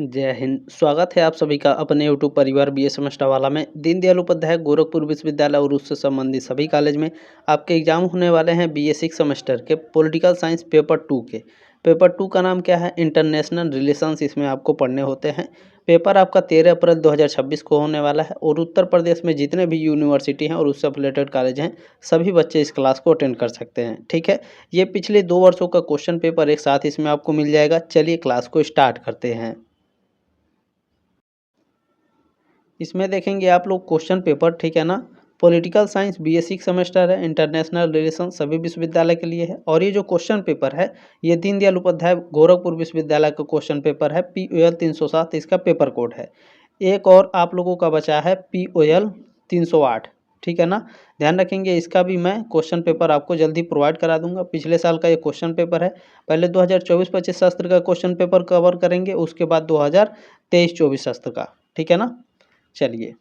जय हिंद। स्वागत है आप सभी का अपने यूट्यूब परिवार बीए सेमेस्टर वाला में। दीनदयाल उपाध्याय गोरखपुर विश्वविद्यालय और उससे संबंधित सभी कॉलेज में आपके एग्जाम होने वाले हैं बीए 6 सेमेस्टर के पॉलिटिकल साइंस पेपर 2 के। पेपर 2 का नाम क्या है? इंटरनेशनल रिलेशंस इसमें आपको पढ़ने होते हैं। पेपर आपका 13 अप्रैल 2026 को होने वाला है और उत्तर प्रदेश में जितने भी यूनिवर्सिटी हैं और उससे रिलेटेड कॉलेज हैं सभी बच्चे इस क्लास को अटेंड कर सकते हैं। ठीक है, ये पिछले 2 वर्षों का क्वेश्चन पेपर एक साथ इसमें आपको मिल जाएगा। चलिए क्लास को स्टार्ट करते हैं। इसमें देखेंगे आप लोग क्वेश्चन पेपर, ठीक है ना। पॉलिटिकल साइंस बीए 6 सेमेस्टर है, इंटरनेशनल रिलेशन सभी विश्वविद्यालय के लिए है। और ये जो क्वेश्चन पेपर है ये दीनदयाल उपाध्याय गोरखपुर विश्वविद्यालय का क्वेश्चन पेपर है। POL 307 इसका पेपर कोड है। एक और आप लोगों का बचा है POL 308, ठीक है ना। ध्यान रखेंगे, इसका भी मैं क्वेश्चन पेपर आपको जल्दी प्रोवाइड करा दूंगा। पिछले साल का ये क्वेश्चन पेपर है। पहले 2024-25 शास्त्र का क्वेश्चन पेपर कवर करेंगे, उसके बाद 2023-24 शास्त्र का, ठीक है ना। चलिए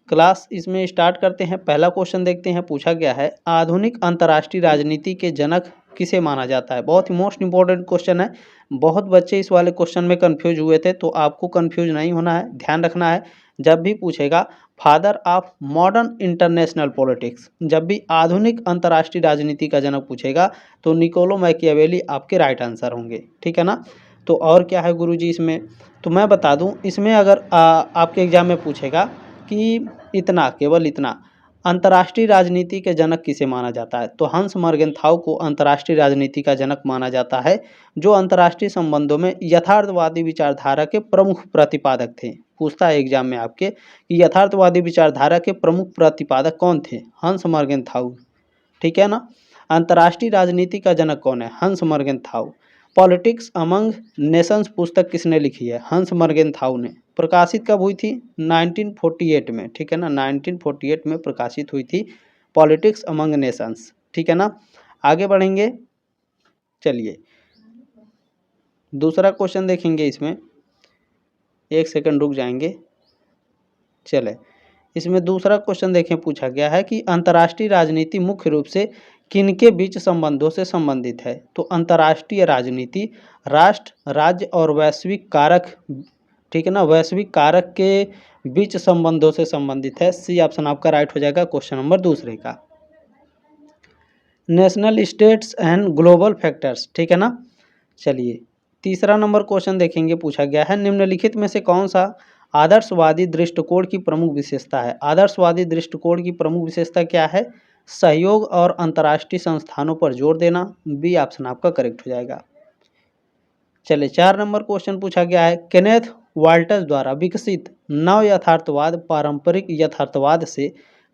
क्लास इसमें स्टार्ट करते हैं। पहला क्वेश्चन देखते हैं, पूछा गया है आधुनिक अंतर्राष्ट्रीय राजनीति के जनक किसे माना जाता है। बहुत ही मोस्ट इंपॉर्टेंट क्वेश्चन है। बहुत बच्चे इस वाले क्वेश्चन में कंफ्यूज हुए थे, तो आपको कंफ्यूज नहीं होना है। ध्यान रखना है, जब भी पूछेगा father of modern international politics, जब भी आधुनिक अंतर्राष्ट्रीय राजनीति का जनक पूछेगा तो निकोलो मैकियावेली आपके राइट आंसर होंगे, ठीक है ना। तो और क्या है गुरुजी इसमें, तो मैं बता दूं, इसमें अगर आपके एग्जाम में पूछेगा कि इतना, केवल इतना, अंतर्राष्ट्रीय राजनीति के जनक किसे माना जाता है, तो हंस मर्गेंथाउ को अंतर्राष्ट्रीय राजनीति का जनक माना जाता है, जो अंतर्राष्ट्रीय संबंधों में यथार्थवादी विचारधारा के प्रमुख प्रतिपादक थे। पूछता है एग्जाम में आपके कि यथार्थवादी विचारधारा के प्रमुख प्रतिपादक कौन थे? हंस मर्गेंथाउ, ठीक है ना। अंतर्राष्ट्रीय राजनीति का जनक कौन है? हंस मर्गेंथाउ। पॉलिटिक्स अमंग नेशंस पुस्तक किसने लिखी है? हंस मर्गेंथाउ ने। प्रकाशित कब हुई थी? 1948 में, ठीक है ना। 1948 में प्रकाशित हुई थी पॉलिटिक्स अमंग नेशंस, ठीक है ना। आगे बढ़ेंगे, चलिए दूसरा क्वेश्चन देखेंगे। इसमें एक सेकंड रुक जाएंगे। चले इसमें दूसरा क्वेश्चन देखें, पूछा गया है कि अंतर्राष्ट्रीय राजनीति मुख्य रूप से किनके बीच संबंधों से संबंधित है। तो अंतर्राष्ट्रीय राजनीति राष्ट्र, राज्य और वैश्विक कारक, ठीक है ना, वैश्विक कारक के बीच संबंधों से संबंधित है। सी ऑप्शन आपका राइट हो जाएगा क्वेश्चन नंबर दूसरे का। National states and global factors, ठीक है ना। चलिए तीसरा नंबर क्वेश्चन देखेंगे, पूछा गया है निम्नलिखित में से कौन सा आदर्शवादी दृष्टिकोण की प्रमुख विशेषता है। आदर्शवादी दृष्टिकोण की प्रमुख विशेषता क्या है? सहयोग और अंतर्राष्ट्रीय संस्थानों पर जोर देना। बी ऑप्शन आपका करेक्ट हो जाएगा। चलिए 4 नंबर क्वेश्चन पूछा गया है केनेथ वाल्टज द्वारा विकसित नव यथार्थवाद पारंपरिक यथार्थवाद से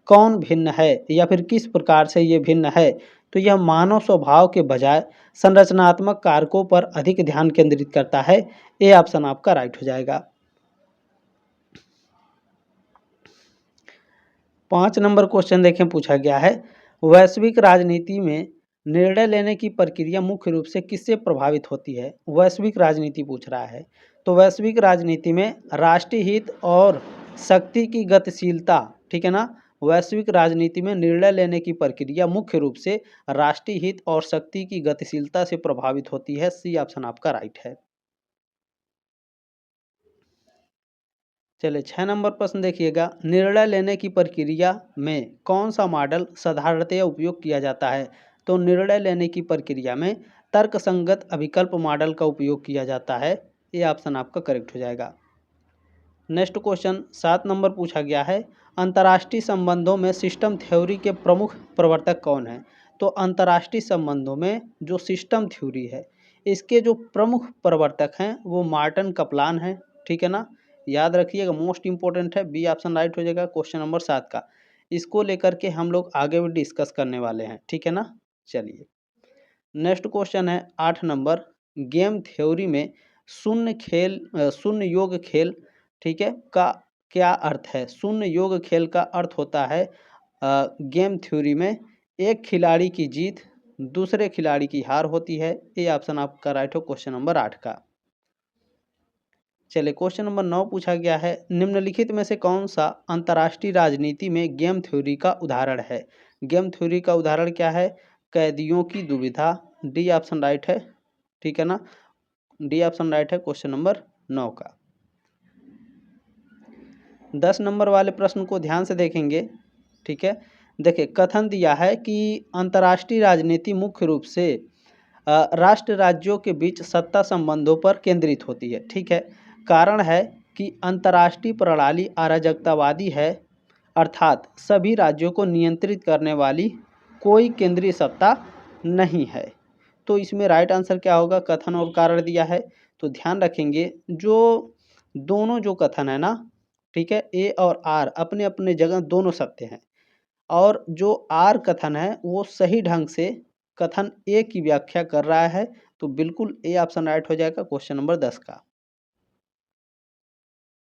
कौन भिन्न है, या फिर किस प्रकार से ये भिन्न है। तो यह मानव स्वभाव के बजाय संरचनात्मक कारकों पर अधिक ध्यान केंद्रित करता है। ए ऑप्शन आपका राइट हो जाएगा। 5 नंबर क्वेश्चन देखें, पूछा गया है वैश्विक राजनीति में निर्णय लेने की प्रक्रिया मुख्य रूप से किससे प्रभावित होती है। वैश्विक राजनीति पूछ रहा है, तो वैश्विक राजनीति में राष्ट्रीय हित और शक्ति की गतिशीलता, ठीक है ना। वैश्विक राजनीति में निर्णय लेने की प्रक्रिया मुख्य रूप से राष्ट्रीय हित और शक्ति की गतिशीलता से प्रभावित होती है। सी ऑप्शन आपका राइट है। चलिए 6 नंबर प्रश्न देखिएगा, निर्णय लेने की प्रक्रिया में कौन सा मॉडल साधारणतया उपयोग किया जाता है। तो निर्णय लेने की प्रक्रिया में तर्कसंगत अभिकल्प मॉडल का उपयोग किया जाता है। ये ऑप्शन आपका करेक्ट हो जाएगा। नेक्स्ट क्वेश्चन 7 नंबर पूछा गया है अंतर्राष्ट्रीय संबंधों में सिस्टम थ्योरी के प्रमुख प्रवर्तक कौन है। तो अंतर्राष्ट्रीय संबंधों में जो सिस्टम थ्योरी है इसके जो प्रमुख प्रवर्तक हैं वो मार्टिन कप्लान है, ठीक है ना। याद रखिएगा, मोस्ट इंपॉर्टेंट है। बी ऑप्शन राइट हो जाएगा क्वेश्चन नंबर 7 का। इसको लेकर के हम लोग आगे भी डिस्कस करने वाले हैं, ठीक है ना। चलिए नेक्स्ट क्वेश्चन है 8 नंबर, गेम थ्योरी में शून्य योग खेल, ठीक है, का क्या अर्थ है। शून्य योग खेल का अर्थ होता है गेम थ्योरी में एक खिलाड़ी की जीत दूसरे खिलाड़ी की हार होती है। ये ऑप्शन आपका राइट हो क्वेश्चन नंबर 8 का। चलिए क्वेश्चन नंबर 9 पूछा गया है निम्नलिखित में से कौन सा अंतर्राष्ट्रीय राजनीति में गेम थ्योरी का उदाहरण है। गेम थ्योरी का उदाहरण क्या है? कैदियों की दुविधा। डी ऑप्शन राइट है, ठीक है ना। डी ऑप्शन राइट है क्वेश्चन नंबर 9 का। 10 नंबर वाले प्रश्न को ध्यान से देखेंगे, ठीक है। देखिए, कथन दिया है कि अंतर्राष्ट्रीय राजनीति मुख्य रूप से राष्ट्र राज्यों के बीच सत्ता संबंधों पर केंद्रित होती है, ठीक है। कारण है कि अंतर्राष्ट्रीय प्रणाली अराजकतावादी है, अर्थात सभी राज्यों को नियंत्रित करने वाली कोई केंद्रीय सत्ता नहीं है। तो इसमें राइट आंसर क्या होगा? कथन और कारण दिया है, तो ध्यान रखेंगे जो दोनों जो कथन है ना, ठीक है, ए और आर अपने अपने जगह दोनों सत्य हैं, और जो आर कथन है वो सही ढंग से कथन ए की व्याख्या कर रहा है, तो बिल्कुल ए ऑप्शन राइट हो जाएगा क्वेश्चन नंबर 10 का।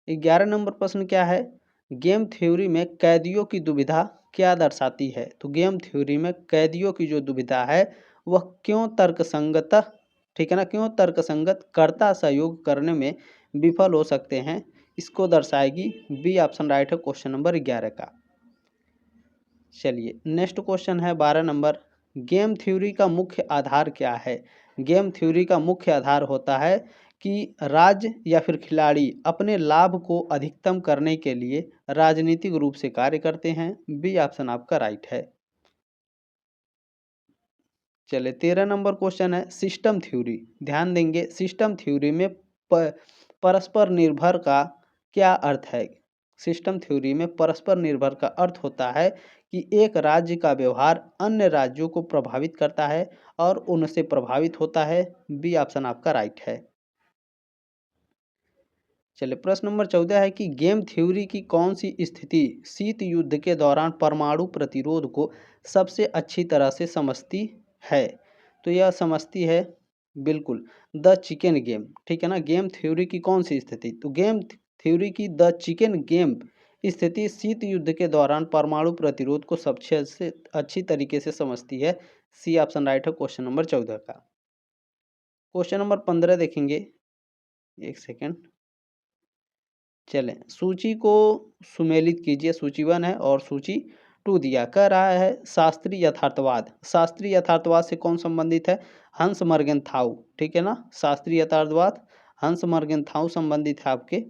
11 नंबर प्रश्न क्या है? गेम थ्योरी में कैदियों की दुविधा क्या दर्शाती है? तो गेम थ्योरी में कैदियों की जो दुविधा है वह क्यों तर्कसंगत, ठीक है ना, क्यों तर्कसंगत कर्ता सहयोग करने में विफल हो सकते हैं, इसको दर्शाएगी। बी ऑप्शन राइट है क्वेश्चन नंबर 11 का। चलिए, नेक्स्ट क्वेश्चन है 12 नंबर। गेम थ्योरी का मुख्य आधार क्या है? गेम थ्योरी का मुख्य आधार होता है कि राज्य या फिर खिलाड़ी अपने लाभ को अधिकतम करने के लिए राजनीतिक रूप से कार्य करते हैं। बी ऑप्शन आपका राइट है। चलिए, 13 नंबर क्वेश्चन है सिस्टम थ्योरी। ध्यान देंगे, सिस्टम थ्योरी में परस्पर निर्भर का क्या अर्थ है? सिस्टम थ्योरी में परस्पर निर्भर का अर्थ होता है कि एक राज्य का व्यवहार अन्य राज्यों को प्रभावित करता है और उनसे प्रभावित होता है। बी ऑप्शन आपका राइट है। चलिए, प्रश्न नंबर 14 है कि गेम थ्योरी की कौन सी स्थिति शीत युद्ध के दौरान परमाणु प्रतिरोध को सबसे अच्छी तरह से समझती है? तो यह समझती है बिल्कुल द चिकन गेम, ठीक है ना। गेम थ्योरी की कौन सी स्थिति? तो गेम थ्योरी की द चिकन गेम स्थिति शीत युद्ध के दौरान परमाणु प्रतिरोध को सबसे अच्छी तरीके से समझती है। सी ऑप्शन राइट है क्वेश्चन नंबर 14 का। क्वेश्चन नंबर 15 देखेंगे, एक सेकेंड। चलें, सूची को सुमेलित कीजिए। सूची 1 है और सूची 2 दिया। कह रहा है शास्त्रीय यथार्थवाद। शास्त्रीय यथार्थवाद से कौन संबंधित है? हंस मर्गेनथाउ, ठीक है ना। शास्त्रीय यथार्थवाद हंस मर्गेनथाउ संबंधित है आपके,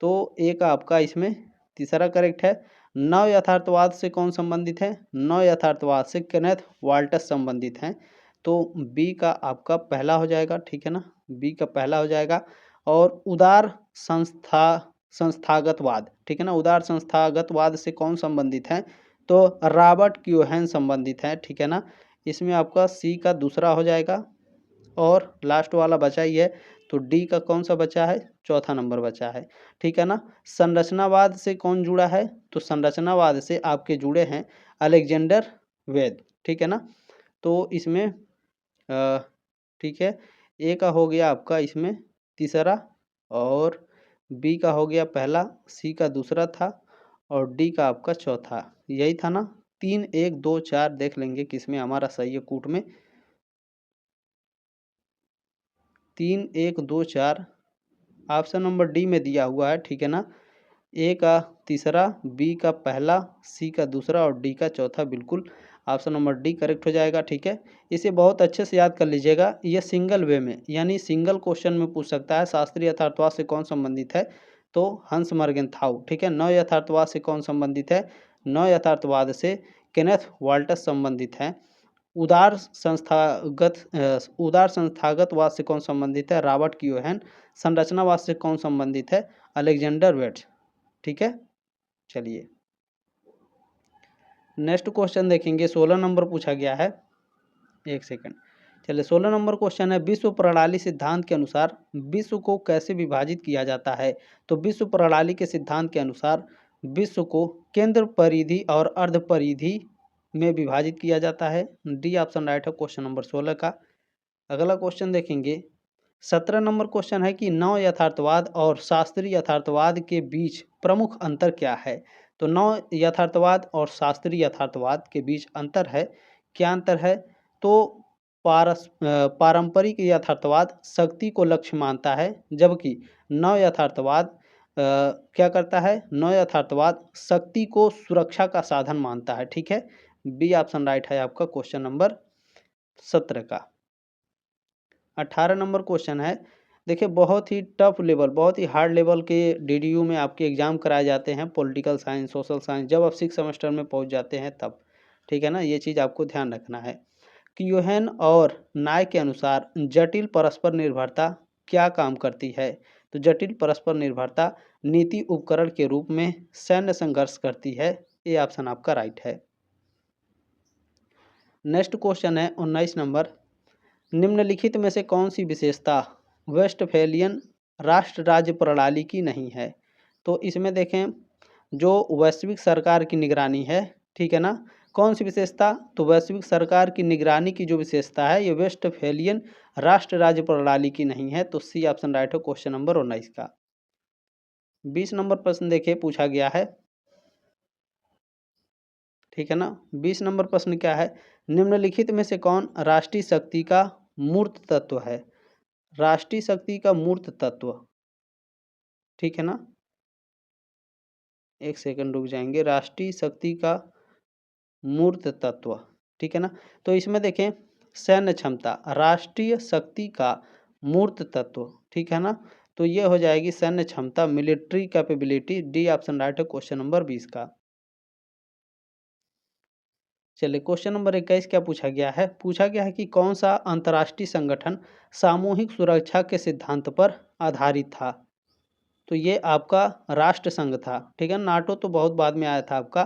तो ए का आपका इसमें तीसरा करेक्ट है। नव यथार्थवाद से कौन संबंधित है? नव यथार्थवाद से केनेथ वाल्टस संबंधित हैं, तो बी का आपका पहला हो जाएगा, ठीक है ना, बी का पहला हो जाएगा। और उदार संस्थागतवाद, ठीक है ना, उदार संस्थागतवाद से कौन संबंधित है? तो रॉबर्ट कियोहन संबंधित है, ठीक है ना। इसमें आपका सी का दूसरा हो जाएगा, और लास्ट वाला बचा ही है, तो डी का कौन सा बचा है? चौथा नंबर बचा है, ठीक है ना। संरचनावाद से कौन जुड़ा है? तो संरचनावाद से आपके जुड़े हैं अलेक्जेंडर वेद, ठीक है ना। तो इसमें ठीक है, ए का हो गया आपका इसमें तीसरा, और बी का हो गया पहला, सी का दूसरा था, और डी का आपका चौथा। यही था ना। 3 1 2 4 देख लेंगे किसमें हमारा सही है कूट में। 3 1 2 4 ऑप्शन नंबर डी में दिया हुआ है, ठीक है ना। ए का तीसरा, बी का पहला, सी का दूसरा और डी का चौथा, बिल्कुल ऑप्शन नंबर डी करेक्ट हो जाएगा, ठीक है। इसे बहुत अच्छे से याद कर लीजिएगा, ये सिंगल वे में यानी सिंगल क्वेश्चन में पूछ सकता है। शास्त्रीय यथार्थवाद से कौन संबंधित है? तो हंस मर्गेनथाउ, ठीक है। नव यथार्थवाद से कौन संबंधित है? नव यथार्थवाद से केनेथ वाल्टस संबंधित हैं। उदार संस्थागतवाद से कौन संबंधित है? रॉबर्ट कियोहन। संरचनावाद से कौन संबंधित है? अलेक्जेंडर वेट्स, ठीक है। चलिए, नेक्स्ट क्वेश्चन देखेंगे। 16 नंबर पूछा गया है, एक सेकंड। चलिए, 16 नंबर क्वेश्चन है विश्व प्रणाली सिद्धांत के अनुसार विश्व को कैसे विभाजित किया जाता है? तो विश्व प्रणाली के सिद्धांत के अनुसार विश्व को केंद्र परिधि और अर्ध परिधि में विभाजित किया जाता है। डी ऑप्शन राइट है क्वेश्चन नंबर 16 का। अगला क्वेश्चन देखेंगे, 17 नंबर क्वेश्चन है कि नव यथार्थवाद और शास्त्रीय यथार्थवाद के बीच प्रमुख अंतर क्या है? तो नव यथार्थवाद और शास्त्रीय यथार्थवाद के बीच अंतर है, क्या अंतर है? तो पारंपरिक यथार्थवाद शक्ति को लक्ष्य मानता है, जबकि नव यथार्थवाद क्या करता है? नव यथार्थवाद शक्ति को सुरक्षा का साधन मानता है, ठीक है। बी ऑप्शन राइट है आपका क्वेश्चन नंबर 17 का। 18 नंबर क्वेश्चन है देखिए बहुत ही टफ लेवल, बहुत ही हार्ड लेवल के डीडीयू में आपके एग्ज़ाम कराए जाते हैं, पॉलिटिकल साइंस, सोशल साइंस, जब आप 6 सेमेस्टर में पहुंच जाते हैं तब, ठीक है ना। ये चीज़ आपको ध्यान रखना है कि ह्यूहेन और नाय के अनुसार जटिल परस्पर निर्भरता क्या काम करती है। तो जटिल परस्पर निर्भरता नीति उपकरण के रूप में सैन्य संघर्ष करती है। ये ऑप्शन आपका राइट है। नेक्स्ट क्वेश्चन है 19 नंबर, निम्नलिखित में से कौन सी विशेषता वेस्टफेलियन राष्ट्र राज्य प्रणाली की नहीं है। तो इसमें देखें जो वैश्विक सरकार की निगरानी है, ठीक है ना, कौन सी विशेषता, तो वैश्विक सरकार की निगरानी की जो विशेषता है ये वेस्टफेलियन राष्ट्र राज्य प्रणाली की नहीं है। तो सी ऑप्शन राइट है क्वेश्चन नंबर 19 का। 20 नंबर प्रश्न देखिए पूछा गया है, ठीक है ना। 20 नंबर प्रश्न क्या है, निम्नलिखित में से कौन राष्ट्रीय शक्ति का मूर्त तत्व है। राष्ट्रीय शक्ति का मूर्त तत्व, ठीक है ना, एक सेकंड रुक जाएंगे, राष्ट्रीय शक्ति का मूर्त तत्व, ठीक है ना। तो इसमें देखें सैन्य क्षमता, राष्ट्रीय शक्ति का मूर्त तत्व, ठीक है ना। तो ये हो जाएगी सैन्य क्षमता, military capability. D option right है क्वेश्चन नंबर 20 का। चलिए क्वेश्चन नंबर 21 क्या पूछा गया है, पूछा गया है कि कौन सा अंतर्राष्ट्रीय संगठन सामूहिक सुरक्षा के सिद्धांत पर आधारित था। तो ये आपका राष्ट्र संघ था, ठीक है। नाटो तो बहुत बाद में आया था आपका।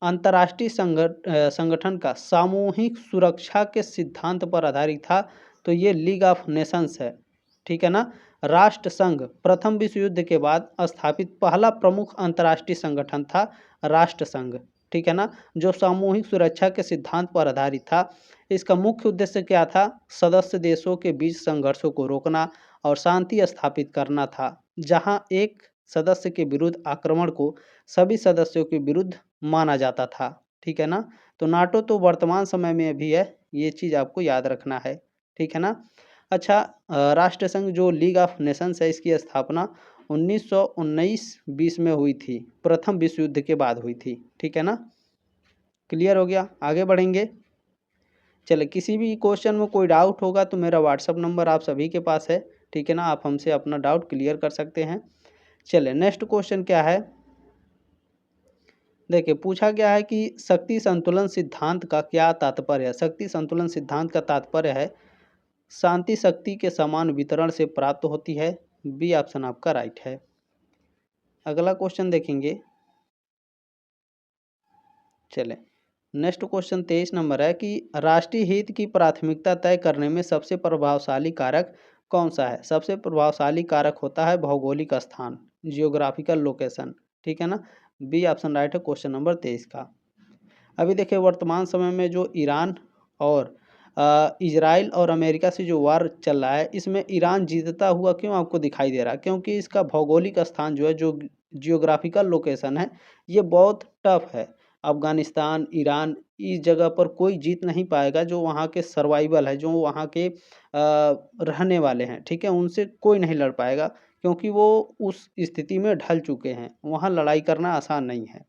अंतर्राष्ट्रीय संगठन का सामूहिक सुरक्षा के सिद्धांत पर आधारित था, तो ये लीग ऑफ नेशंस है, ठीक है ना। राष्ट्र संघ प्रथम विश्व युद्ध के बाद स्थापित पहला प्रमुख अंतर्राष्ट्रीय संगठन था राष्ट्र संघ, ठीक है ना, जो सामूहिक सुरक्षा के सिद्धांत पर आधारित था। इसका मुख्य उद्देश्य क्या था, सदस्य देशों के बीच संघर्षों को रोकना और शांति स्थापित करना था। जहां एक सदस्य के विरुद्ध आक्रमण को सभी सदस्यों के विरुद्ध माना जाता था, ठीक है ना। तो नाटो तो वर्तमान समय में भी है, ये चीज़ आपको याद रखना है, ठीक है ना। अच्छा, राष्ट्र संघ जो लीग ऑफ नेशंस है इसकी स्थापना 1919-20 में हुई थी, प्रथम विश्व युद्ध के बाद हुई थी, ठीक है ना। क्लियर हो गया, आगे बढ़ेंगे। चले किसी भी क्वेश्चन में कोई डाउट होगा तो मेरा व्हाट्सअप नंबर आप सभी के पास है, ठीक है ना, आप हमसे अपना डाउट क्लियर कर सकते हैं। चले नेक्स्ट क्वेश्चन क्या है, देखिए पूछा गया है कि शक्ति संतुलन सिद्धांत का क्या तात्पर्य है। शक्ति संतुलन सिद्धांत का तात्पर्य है शांति शक्ति के समान वितरण से प्राप्त होती है। बी ऑप्शन आपका राइट है। अगला क्वेश्चन देखेंगे, चले नेक्स्ट क्वेश्चन 23 नंबर है कि राष्ट्रीय हित की प्राथमिकता तय करने में सबसे प्रभावशाली कारक कौन सा है। सबसे प्रभावशाली कारक होता है भौगोलिक स्थान, जियोग्राफिकल लोकेशन, ठीक है ना। बी ऑप्शन राइट है क्वेश्चन नंबर 23 का। अभी देखिए वर्तमान समय में जो ईरान और इजराइल और अमेरिका से जो वार चल रहा है, इसमें ईरान जीतता हुआ क्यों आपको दिखाई दे रहा है, क्योंकि इसका भौगोलिक स्थान जो है, जो जियोग्राफिकल लोकेशन है, ये बहुत टफ है। अफगानिस्तान, ईरान, इस जगह पर कोई जीत नहीं पाएगा। जो वहाँ के सर्वाइवल है, जो वहाँ के रहने वाले हैं, ठीक है, उनसे कोई नहीं लड़ पाएगा, क्योंकि वो उस स्थिति में ढल चुके हैं। वहाँ लड़ाई करना आसान नहीं है।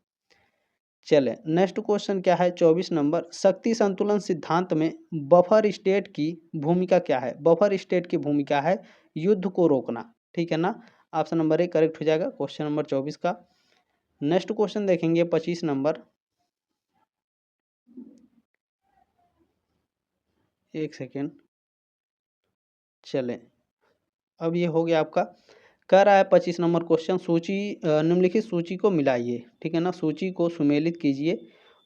चले नेक्स्ट क्वेश्चन क्या है 24 नंबर, शक्ति संतुलन सिद्धांत में बफर स्टेट की भूमिका क्या है। बफर स्टेट की भूमिका है युद्ध को रोकना, ठीक है ना। ऑप्शन नंबर 1 करेक्ट हो जाएगा क्वेश्चन नंबर 24 का। नेक्स्ट क्वेश्चन देखेंगे 25 नंबर, एक सेकेंड, चले अब ये हो गया आपका। कह रहा है 25 नंबर क्वेश्चन, सूची निम्नलिखित सूची को मिलाइए, ठीक है ना, सूची को सुमेलित कीजिए।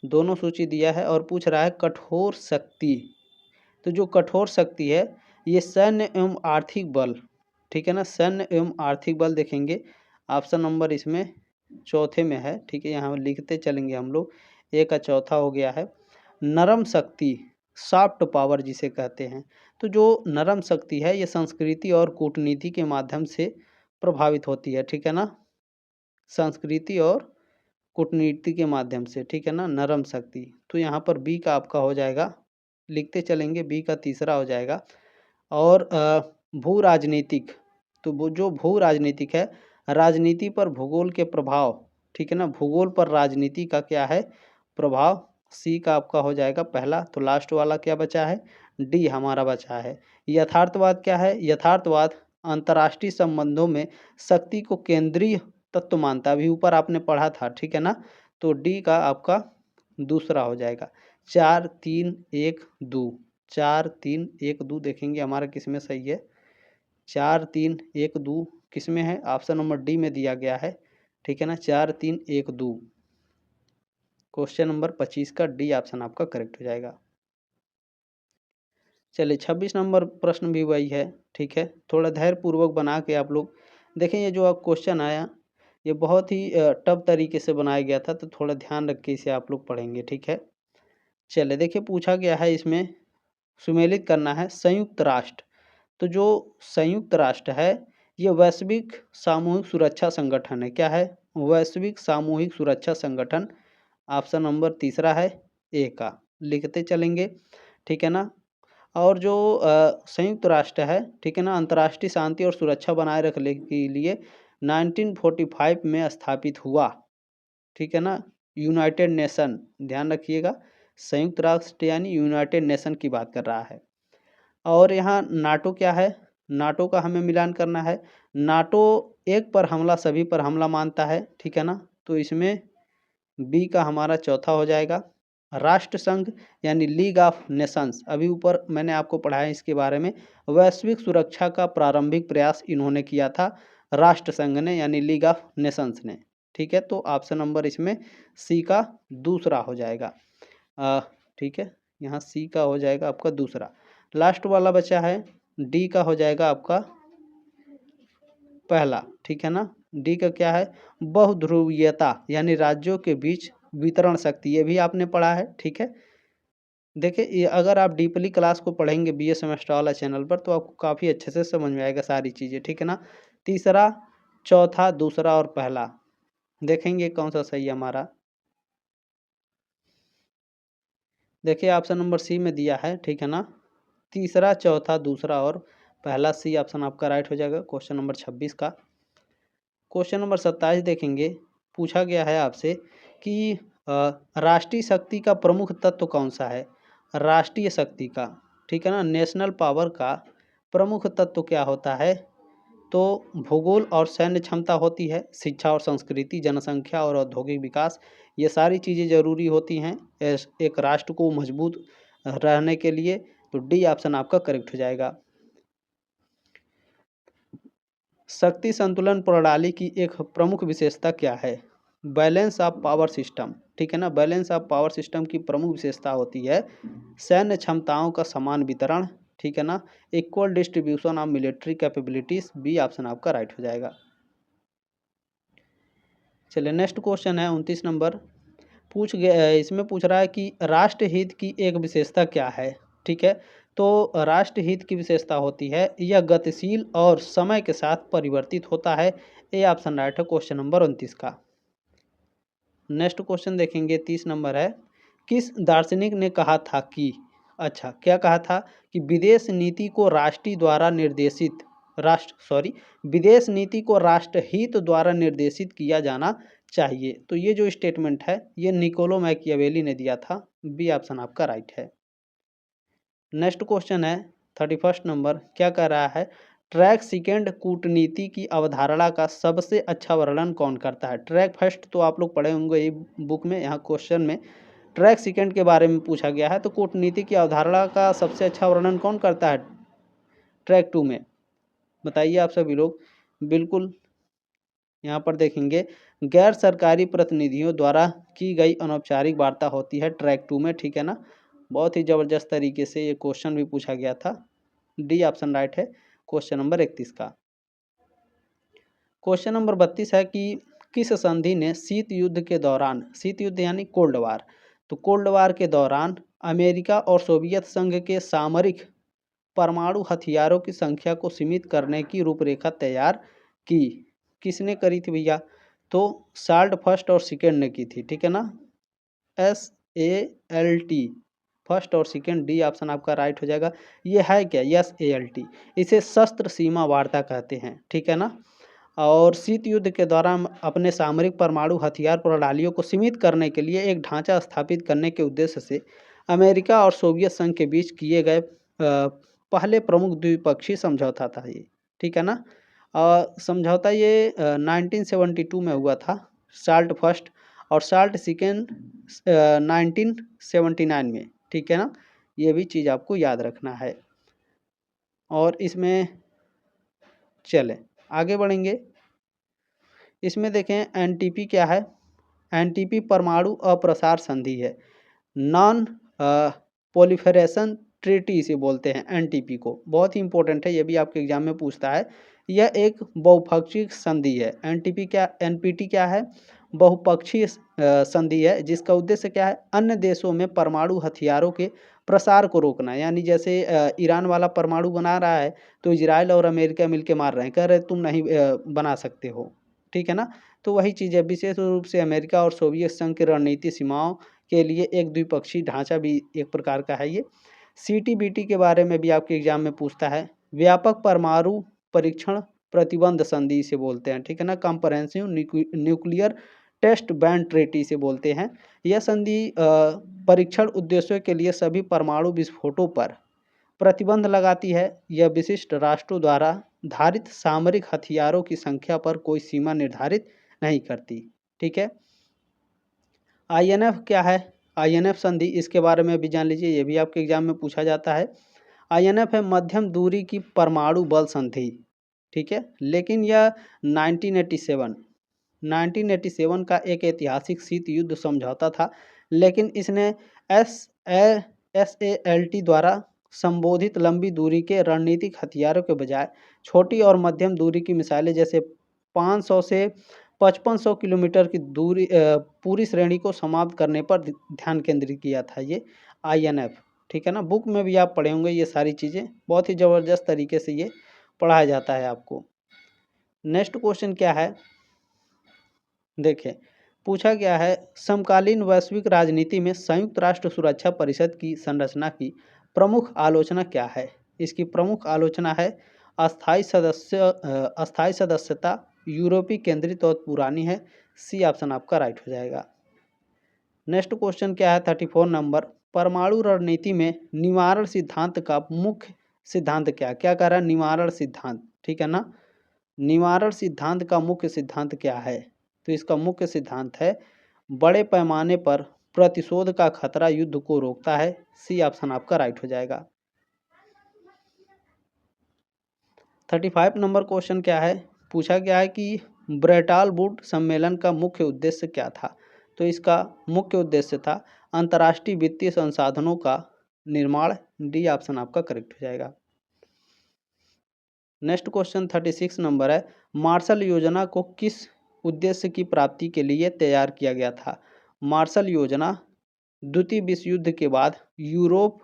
दोनों सूची दिया है और पूछ रहा है कठोर शक्ति। तो जो कठोर शक्ति है ये सैन्य एवं आर्थिक बल, ठीक है ना, सैन्य एवं आर्थिक बल देखेंगे। ऑप्शन नंबर इसमें चौथे में है, ठीक है, यहाँ लिखते चलेंगे हम लोग। ए का चौथा हो गया है। नरम शक्ति, सॉफ्ट पावर जिसे कहते हैं। तो जो नरम शक्ति है ये संस्कृति और कूटनीति के माध्यम से प्रभावित होती है, ठीक है ना, संस्कृति और कूटनीति के माध्यम से, ठीक है ना, नरम शक्ति। तो यहाँ पर बी का आपका हो जाएगा, लिखते चलेंगे, बी का तीसरा हो जाएगा। और भू राजनीतिक, तो वो जो भू राजनीतिक है, राजनीति पर भूगोल के प्रभाव, ठीक है ना, भूगोल पर राजनीति का क्या है प्रभाव। सी का आपका हो जाएगा पहला। तो लास्ट वाला क्या बचा है, डी हमारा बचा है। यथार्थवाद क्या है, यथार्थवाद अंतर्राष्ट्रीय संबंधों में शक्ति को केंद्रीय तत्व मानता है, अभी ऊपर आपने पढ़ा था, ठीक है ना। तो डी का आपका दूसरा हो जाएगा। 4 3 1 2, 4 3 1 2 देखेंगे हमारा किस में सही है। 4 3 1 2 किस में है, ऑप्शन नंबर डी में दिया गया है, ठीक है ना। 4 3 1 2 क्वेश्चन नंबर 25 का डी ऑप्शन आपका करेक्ट हो जाएगा। चलिए 26 नंबर प्रश्न भी वही है, ठीक है। थोड़ा धैर्य पूर्वक बना के आप लोग देखें, ये जो आप क्वेश्चन आया ये बहुत ही टफ तरीके से बनाया गया था, तो थोड़ा ध्यान रख के इसे आप लोग पढ़ेंगे, ठीक है। चलिए देखिए, पूछा गया है इसमें सुमेलित करना है संयुक्त राष्ट्र। तो जो संयुक्त राष्ट्र है ये वैश्विक सामूहिक सुरक्षा संगठन है। क्या है, वैश्विक सामूहिक सुरक्षा संगठन। ऑप्शन नंबर तीसरा है ए का, लिखते चलेंगे, ठीक है ना। और जो संयुक्त राष्ट्र है, ठीक है ना, अंतर्राष्ट्रीय शांति और सुरक्षा बनाए रखने के लिए 1945 में स्थापित हुआ, ठीक है ना। यूनाइटेड नेशन, ध्यान रखिएगा, संयुक्त राष्ट्र यानी यूनाइटेड नेशन की बात कर रहा है। और यहाँ नाटो क्या है, नाटो का हमें मिलान करना है। नाटो एक पर हमला सभी पर हमला मानता है, ठीक है ना। तो इसमें बी का हमारा चौथा हो जाएगा। राष्ट्र संघ यानी लीग ऑफ नेशंस, अभी ऊपर मैंने आपको पढ़ाया इसके बारे में। वैश्विक सुरक्षा का प्रारंभिक प्रयास इन्होंने किया था, राष्ट्र संघ ने यानी लीग ऑफ नेशंस ने, ठीक है। तो ऑप्शन नंबर इसमें सी का दूसरा हो जाएगा, ठीक है। यहाँ सी का हो जाएगा आपका दूसरा। लास्ट वाला बचा है डी का हो जाएगा आपका पहला, ठीक है ना। डी का क्या है, बहुध्रुवीयता यानी राज्यों के बीच वितरण शक्ति, ये भी आपने पढ़ा है, ठीक है। देखिए ये अगर आप डीपली क्लास को पढ़ेंगे बी ए सेमेस्टर वाला चैनल पर तो आपको काफ़ी अच्छे से समझ में आएगा सारी चीज़ें, ठीक है ना। तीसरा, चौथा, दूसरा और पहला, देखेंगे कौन सा सही है हमारा। देखिए ऑप्शन नंबर सी में दिया है, ठीक है ना। तीसरा, चौथा, दूसरा और पहला, सी ऑप्शन आपका राइट हो जाएगा क्वेश्चन नंबर 26 का। क्वेश्चन नंबर 27 देखेंगे, पूछा गया है आपसे कि राष्ट्रीय शक्ति का प्रमुख तत्व कौन सा है। राष्ट्रीय शक्ति का, ठीक है ना, नेशनल पावर का प्रमुख तत्व क्या होता है। तो भूगोल और सैन्य क्षमता होती है, शिक्षा और संस्कृति, जनसंख्या और औद्योगिक विकास, ये सारी चीज़ें ज़रूरी होती हैं एक राष्ट्र को मजबूत रहने के लिए। तो डी ऑप्शन आपका करेक्ट हो जाएगा। शक्ति संतुलन प्रणाली की एक प्रमुख विशेषता क्या है, बैलेंस ऑफ पावर सिस्टम, ठीक है ना। बैलेंस ऑफ पावर सिस्टम की प्रमुख विशेषता होती है सैन्य क्षमताओं का समान वितरण, ठीक है ना, equal distribution of military capabilities, B option आपका राइट हो जाएगा। चलिए नेक्स्ट क्वेश्चन है 29 नंबर, इसमें पूछ रहा है कि राष्ट्रहित की एक विशेषता क्या है, ठीक है। तो राष्ट्रहित की विशेषता होती है यह गतिशील और समय के साथ परिवर्तित होता है, ए ऑप्शन राइट है क्वेश्चन नंबर 29 का। नेक्स्ट क्वेश्चन देखेंगे 30 नंबर है, किस दार्शनिक ने कहा था कि, अच्छा क्या कहा था कि विदेश नीति को विदेश नीति को राष्ट्रहित द्वारा निर्देशित किया जाना चाहिए। तो ये जो स्टेटमेंट है ये निकोलो मैकियावेली ने दिया था, बी ऑप्शन आपका राइट है। नेक्स्ट क्वेश्चन है 31 नंबर, क्या कह रहा है, ट्रैक सेकेंड कूटनीति की अवधारणा का सबसे अच्छा वर्णन कौन करता है। ट्रैक फर्स्ट तो आप लोग पढ़े होंगे ये बुक में, यहाँ क्वेश्चन में ट्रैक सेकेंड के बारे में पूछा गया है। तो कूटनीति की अवधारणा का सबसे अच्छा वर्णन कौन करता है ट्रैक 2 में, बताइए आप सभी लोग। बिल्कुल यहाँ पर देखेंगे गैर सरकारी प्रतिनिधियों द्वारा की गई अनौपचारिक वार्ता होती है ट्रैक 2 में, ठीक है ना। बहुत ही ज़बरदस्त तरीके से ये क्वेश्चन भी पूछा गया था, डी ऑप्शन राइट है क्वेश्चन नंबर 31 का। क्वेश्चन नंबर 32 है कि किस संधि ने शीत युद्ध के दौरान, शीत युद्ध यानी कोल्ड वार, तो कोल्ड वार के दौरान अमेरिका और सोवियत संघ के सामरिक परमाणु हथियारों की संख्या को सीमित करने की रूपरेखा तैयार की, किसने करी थी भैया। तो साल्ट फर्स्ट और सेकेंड ने की थी, ठीक है ना। SALT फर्स्ट और सेकेंड, डी ऑप्शन आपका राइट हो जाएगा। ये है क्या, SALT, इसे शस्त्र सीमा वार्ता कहते हैं, ठीक है ना। और शीत युद्ध के दौरान अपने सामरिक परमाणु हथियार प्रणालियों को सीमित करने के लिए एक ढांचा स्थापित करने के उद्देश्य से अमेरिका और सोवियत संघ के बीच किए गए पहले प्रमुख द्विपक्षीय समझौता था ये, ठीक है ना। समझौता ये 1972 में हुआ था, साल्ट फर्स्ट, और साल्ट सेकेंड 1979 में, ठीक है ना। ये भी चीज़ आपको याद रखना है। और इसमें चलें आगे बढ़ेंगे। इसमें देखें एनटीपी क्या है। एनटीपी परमाणु अप्रसार संधि है, नॉन प्रोलिफरेशन ट्रीटी इसे बोलते हैं एनटीपी को। बहुत ही इंपॉर्टेंट है, ये भी आपके एग्जाम में पूछता है। यह एक बहुपक्षीय संधि है। एनटीपी क्या, एनपीटी क्या है, बहुपक्षीय संधि है, जिसका उद्देश्य क्या है, अन्य देशों में परमाणु हथियारों के प्रसार को रोकना। यानी जैसे ईरान वाला परमाणु बना रहा है तो इजराइल और अमेरिका मिलकर मार रहे हैं, कह रहे तुम नहीं बना सकते हो, ठीक है ना। तो वही चीज़ है, विशेष रूप से अमेरिका और सोवियत संघ की रणनीति सीमाओं के लिए एक द्विपक्षीय ढांचा भी एक प्रकार का है ये। सीटीबीटी के बारे में भी आपके एग्जाम में पूछता है। व्यापक परमाणु परीक्षण प्रतिबंध संधि से बोलते हैं, ठीक है ना। Comprehensive nuclear test ban treaty से बोलते हैं। यह संधि परीक्षण उद्देश्यों के लिए सभी परमाणु विस्फोटों पर प्रतिबंध लगाती है। यह विशिष्ट राष्ट्रों द्वारा धारित सामरिक हथियारों की संख्या पर कोई सीमा निर्धारित नहीं करती, ठीक है। आईएनएफ क्या है, आईएनएफ संधि, इसके बारे में भी जान लीजिए, ये भी आपके एग्जाम में पूछा जाता है। आईएनएफ है मध्यम दूरी की परमाणु बल संधि, ठीक है। लेकिन यह 1987 का एक ऐतिहासिक शीत युद्ध समझौता था, लेकिन इसने SALT द्वारा संबोधित लंबी दूरी के रणनीतिक हथियारों के बजाय छोटी और मध्यम दूरी की मिसाइलें जैसे 500 से 5500 किलोमीटर की दूरी पूरी श्रेणी को समाप्त करने पर ध्यान केंद्रित किया था ये आईएनएफ, ठीक है ना। बुक में भी आप पढ़े होंगे ये सारी चीज़ें, बहुत ही ज़बरदस्त तरीके से ये पढ़ाया जाता है आपको। नेक्स्ट क्वेश्चन क्या है, देखें पूछा गया है, समकालीन वैश्विक राजनीति में संयुक्त राष्ट्र सुरक्षा परिषद की संरचना की प्रमुख आलोचना क्या है। इसकी प्रमुख आलोचना है अस्थायी सदस्यता यूरोपीय केंद्रित और पुरानी है। सी ऑप्शन आपका राइट हो जाएगा। नेक्स्ट क्वेश्चन क्या है 34 नंबर, परमाणु रणनीति में निवारण सिद्धांत का मुख्य सिद्धांत क्या, क्या कह रहा है, निवारण सिद्धांत, ठीक है ना। निवारण सिद्धांत का मुख्य सिद्धांत क्या है, तो इसका मुख्य सिद्धांत है बड़े पैमाने पर प्रतिशोध का खतरा युद्ध को रोकता है। सी ऑप्शन आपका राइट हो जाएगा। 35 नंबर क्वेश्चन क्या है, पूछा गया है कि ब्रेटाल वुड सम्मेलन का मुख्य उद्देश्य क्या था। तो इसका मुख्य उद्देश्य था अंतर्राष्ट्रीय वित्तीय संसाधनों का निर्माण। डी ऑप्शन आपका करेक्ट हो जाएगा। नेक्स्ट क्वेश्चन 36 नंबर है, मार्शल योजना को किस उद्देश्य की प्राप्ति के लिए तैयार किया गया था। मार्शल योजना द्वितीय विश्व युद्ध के बाद यूरोप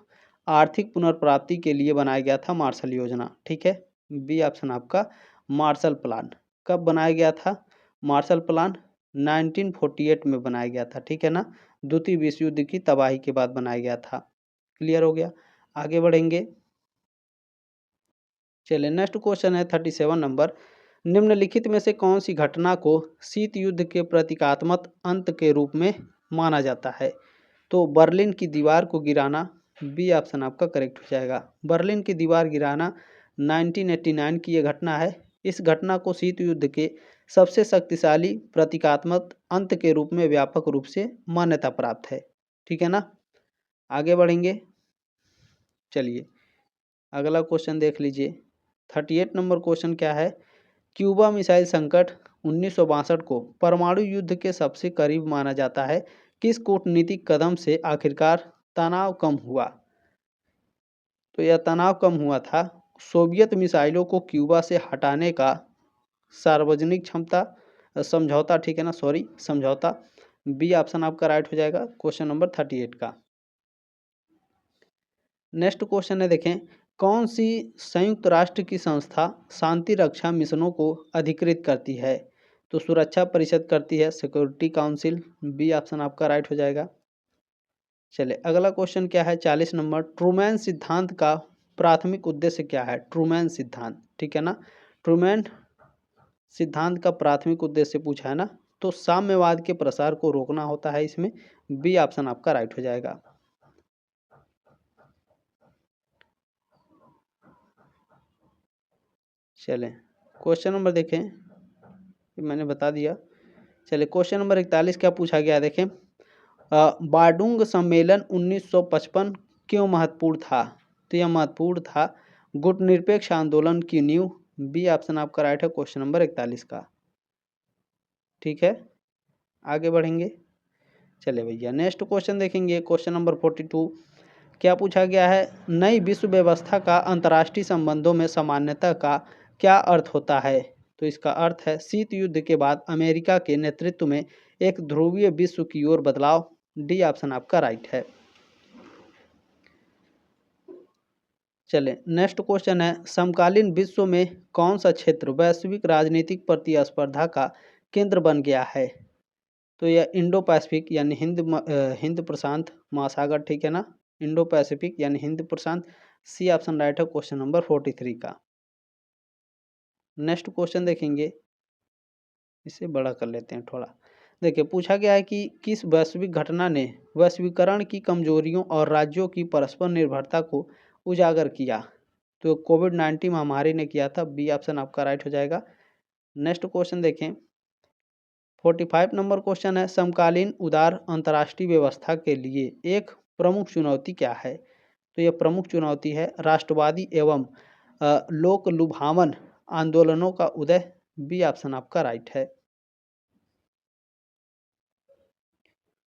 आर्थिक पुनर्प्राप्ति के लिए बनाया गया था मार्शल योजना, ठीक है। बी ऑप्शन आपका मार्शल प्लान। कब बनाया गया था मार्शल प्लान, 1948 में बनाया गया था, ठीक है ना। द्वितीय विश्व युद्ध की तबाही के बाद बनाया गया था। क्लियर हो गया, आगे बढ़ेंगे। चलिए नेक्स्ट क्वेश्चन है 37 नंबर, निम्नलिखित में से कौन सी घटना को शीत युद्ध के प्रतीकात्मक अंत के रूप में माना जाता है। तो बर्लिन की दीवार को गिराना। बी ऑप्शन आपका करेक्ट हो जाएगा। बर्लिन की दीवार गिराना 1989 की यह घटना है। इस घटना को शीत युद्ध के सबसे शक्तिशाली प्रतीकात्मक अंत के रूप में व्यापक रूप से मान्यता प्राप्त है, ठीक है ना। आगे बढ़ेंगे। चलिए अगला क्वेश्चन देख लीजिए। 38 नंबर क्वेश्चन क्या है, क्यूबा मिसाइल संकट 1962 को परमाणु युद्ध के सबसे करीब माना जाता है। किस कूटनीतिक कदम से आखिरकार तनाव कम हुआ। तो यह तनाव कम हुआ था सोवियत मिसाइलों को क्यूबा से हटाने का सार्वजनिक क्षमता समझौता, ठीक है ना, सॉरी समझौता। बी ऑप्शन आपका राइट हो जाएगा क्वेश्चन नंबर 38 का। नेक्स्ट क्वेश्चन है, देखें कौन सी संयुक्त राष्ट्र की संस्था शांति रक्षा मिशनों को अधिकृत करती है। तो सुरक्षा परिषद करती है, सिक्योरिटी काउंसिल। बी ऑप्शन आपका राइट हो जाएगा। चलिए अगला क्वेश्चन क्या है 40 नंबर, ट्रूमैन सिद्धांत का प्राथमिक उद्देश्य क्या है। ट्रूमैन सिद्धांत, ठीक है ना। ट्रूमैन सिद्धांत का प्राथमिक उद्देश्य पूछा है ना, तो साम्यवाद के प्रसार को रोकना होता है इसमें। बी ऑप्शन आपका राइट हो जाएगा। चलें क्वेश्चन नंबर देखें, ये मैंने बता दिया। चलिए क्वेश्चन नंबर 41 क्या पूछा गया है देखें। बार्डुंग सम्मेलन 1955 क्यों महत्वपूर्ण था? तो यह महत्वपूर्ण था गुटनिरपेक्ष आंदोलन की नींव। बी ऑप्शन आपका राइट है क्वेश्चन नंबर 41 का। ठीक है, आगे बढ़ेंगे। चले भैया नेक्स्ट क्वेश्चन देखेंगे, क्वेश्चन नंबर 42 क्या पूछा गया है। नई विश्व व्यवस्था का अंतर्राष्ट्रीय संबंधों में सामान्यता का क्या अर्थ होता है? तो इसका अर्थ है शीत युद्ध के बाद अमेरिका के नेतृत्व में एक ध्रुवीय विश्व की ओर बदलाव। डी ऑप्शन आपका राइट है। चलें नेक्स्ट क्वेश्चन है, समकालीन विश्व में कौन सा क्षेत्र वैश्विक राजनीतिक प्रतिस्पर्धा का केंद्र बन गया है? तो यह इंडो पैसिफिक यानी हिंद प्रशांत महासागर। ठीक है ना, इंडो पैसिफिक यानी हिंद प्रशांत। सी ऑप्शन राइट है क्वेश्चन नंबर 43 का। नेक्स्ट क्वेश्चन देखेंगे, इसे बड़ा कर लेते हैं थोड़ा। देखिए पूछा गया है कि किस वैश्विक घटना ने वैश्वीकरण की कमजोरियों और राज्यों की परस्पर निर्भरता को उजागर किया? तो कोविड-19 महामारी ने किया था। बी ऑप्शन आपका राइट हो जाएगा। नेक्स्ट क्वेश्चन देखें, 45 नंबर क्वेश्चन है, समकालीन उदार अंतर्राष्ट्रीय व्यवस्था के लिए एक प्रमुख चुनौती क्या है? तो यह प्रमुख चुनौती है राष्ट्रवादी एवं लोक लुभावन आंदोलनों का उदय। बी ऑप्शन आपका राइट है।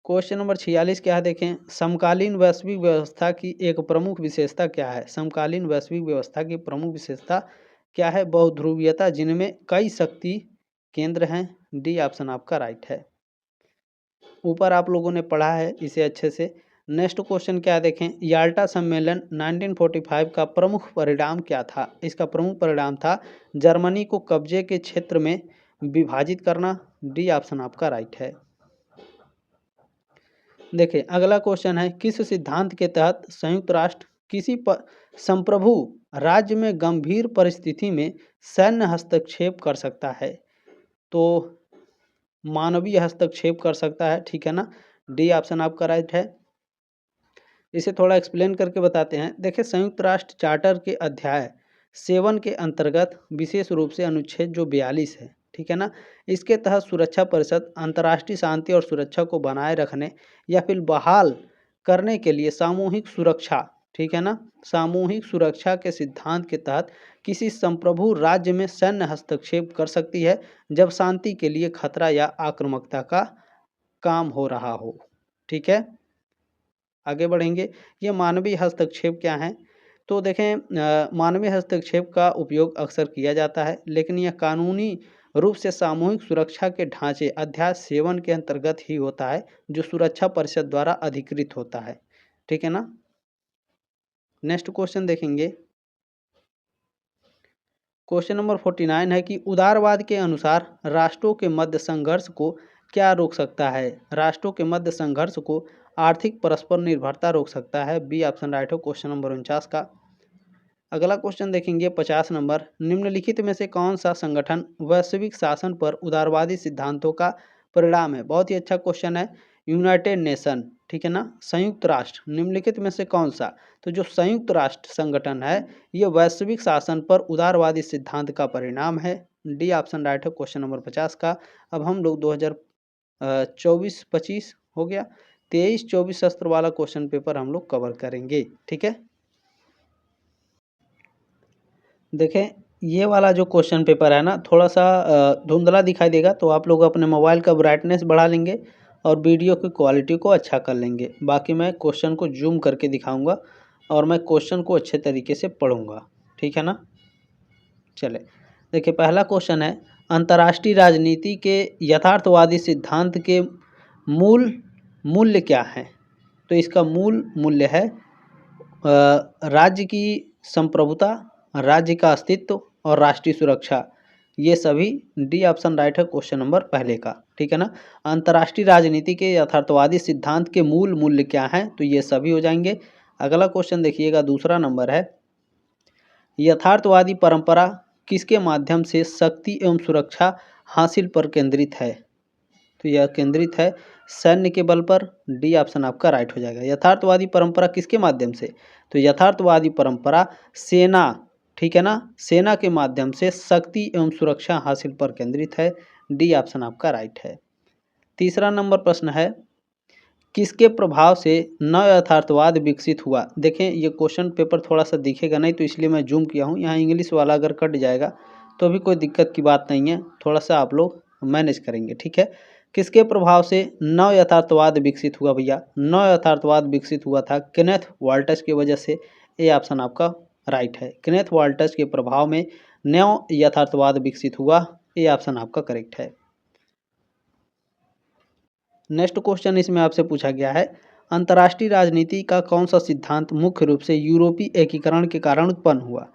क्वेश्चन नंबर 46 क्या है देखें, समकालीन वैश्विक व्यवस्था की एक प्रमुख विशेषता क्या है? समकालीन वैश्विक व्यवस्था की प्रमुख विशेषता क्या है? बहुध्रुवीयता जिनमें कई शक्ति केंद्र हैं। डी ऑप्शन आपका राइट है। ऊपर आप लोगों ने पढ़ा है इसे अच्छे से। नेक्स्ट क्वेश्चन क्या देखें, याल्टा सम्मेलन 1945 का प्रमुख परिणाम क्या था? इसका प्रमुख परिणाम था जर्मनी को कब्जे के क्षेत्र में विभाजित करना। डी ऑप्शन आपका राइट है। देखिए अगला क्वेश्चन है, किस सिद्धांत के तहत संयुक्त राष्ट्र किसी संप्रभु राज्य में गंभीर परिस्थिति में सैन्य हस्तक्षेप कर सकता है? तो मानवीय हस्तक्षेप कर सकता है। ठीक है ना, डी ऑप्शन आपका राइट है। इसे थोड़ा एक्सप्लेन करके बताते हैं। देखिए संयुक्त राष्ट्र चार्टर के अध्याय 7 के अंतर्गत विशेष रूप से अनुच्छेद जो 42 है, ठीक है ना, इसके तहत सुरक्षा परिषद अंतर्राष्ट्रीय शांति और सुरक्षा को बनाए रखने या फिर बहाल करने के लिए सामूहिक सुरक्षा, ठीक है ना, सामूहिक सुरक्षा के सिद्धांत के तहत किसी संप्रभु राज्य में सैन्य हस्तक्षेप कर सकती है जब शांति के लिए खतरा या आक्रामकता का काम हो रहा हो। ठीक है, आगे बढ़ेंगे। ये मानवीय हस्तक्षेप क्या है? तो देखें मानवीय हस्तक्षेप का उपयोग अक्सर किया जाता है, लेकिन यह कानूनी रूप से सामूहिक सुरक्षा के ढांचे अध्याय 7 के अंतर्गत ही होता है, जो सुरक्षा परिषद द्वारा अधिकृत होता है। ठीक है ना। नेक्स्ट क्वेश्चन देखेंगे, क्वेश्चन नंबर 49 है कि उदारवाद के अनुसार राष्ट्रों के मध्य संघर्ष को क्या रोक सकता है? राष्ट्रों के मध्य संघर्ष को आर्थिक परस्पर निर्भरता रोक सकता है। बी ऑप्शन राइट हो क्वेश्चन नंबर 49 का। अगला क्वेश्चन देखेंगे 50 नंबर, निम्नलिखित में से कौन सा संगठन वैश्विक शासन पर उदारवादी सिद्धांतों का परिणाम है? बहुत ही अच्छा क्वेश्चन है। यूनाइटेड नेशन, ठीक है ना, संयुक्त राष्ट्र, निम्नलिखित में से कौन सा? तो जो संयुक्त राष्ट्र संगठन है ये वैश्विक शासन पर उदारवादी सिद्धांत का परिणाम है। डी ऑप्शन राइट है क्वेश्चन नंबर 50 का। अब हम लोग 2024-25 हो गया, 23-24 सत्र वाला क्वेश्चन पेपर हम लोग कवर करेंगे। ठीक है, देखें ये वाला जो क्वेश्चन पेपर है ना थोड़ा सा धुंधला दिखाई देगा, तो आप लोग अपने मोबाइल का ब्राइटनेस बढ़ा लेंगे और वीडियो की क्वालिटी को अच्छा कर लेंगे। बाकी मैं क्वेश्चन को जूम करके दिखाऊंगा और मैं क्वेश्चन को अच्छे तरीके से पढ़ूंगा। ठीक है ना। चले देखिए पहला क्वेश्चन है, अंतर्राष्ट्रीय राजनीति के यथार्थवादी सिद्धांत के मूल मूल्य क्या हैं? तो इसका मूल मूल्य है राज्य की संप्रभुता, राज्य का अस्तित्व और राष्ट्रीय सुरक्षा। ये सभी डी ऑप्शन राइट है क्वेश्चन नंबर पहले का। ठीक है ना। अंतर्राष्ट्रीय राजनीति के यथार्थवादी सिद्धांत के मूल मूल्य क्या हैं? तो ये सभी हो जाएंगे। अगला क्वेश्चन देखिएगा, दूसरा नंबर है, यथार्थवादी परंपरा किसके माध्यम से शक्ति एवं सुरक्षा हासिल पर केंद्रित है? तो यह केंद्रित है सैन्य के बल पर। डी ऑप्शन आपका राइट हो जाएगा। यथार्थवादी परंपरा किसके माध्यम से? तो यथार्थवादी परंपरा सेना ठीक है ना, सेना के माध्यम से शक्ति एवं सुरक्षा हासिल पर केंद्रित है। डी ऑप्शन आपका राइट है। तीसरा नंबर प्रश्न है, किसके प्रभाव से नव यथार्थवाद विकसित हुआ। देखें ये क्वेश्चन पेपर थोड़ा सा दिखेगा नहीं तो इसलिए मैं जूम किया हूँ। यहाँ इंग्लिश वाला अगर कट जाएगा तो भी कोई दिक्कत की बात नहीं है, थोड़ा सा आप लोग मैनेज करेंगे, ठीक है। किसके प्रभाव से नव यथार्थवाद विकसित हुआ भैया। नव यथार्थवाद विकसित हुआ था केनेथ वाल्टज की वजह से। ए ऑप्शन आपका राइट है। केनेथ वाल्टज के प्रभाव में नव यथार्थवाद विकसित हुआ। ए ऑप्शन आपका करेक्ट है। नेक्स्ट क्वेश्चन इसमें आपसे पूछा गया है, अंतर्राष्ट्रीय राजनीति का कौन सा सिद्धांत मुख्य रूप से यूरोपीय एकीकरण के कारण उत्पन्न हुआ।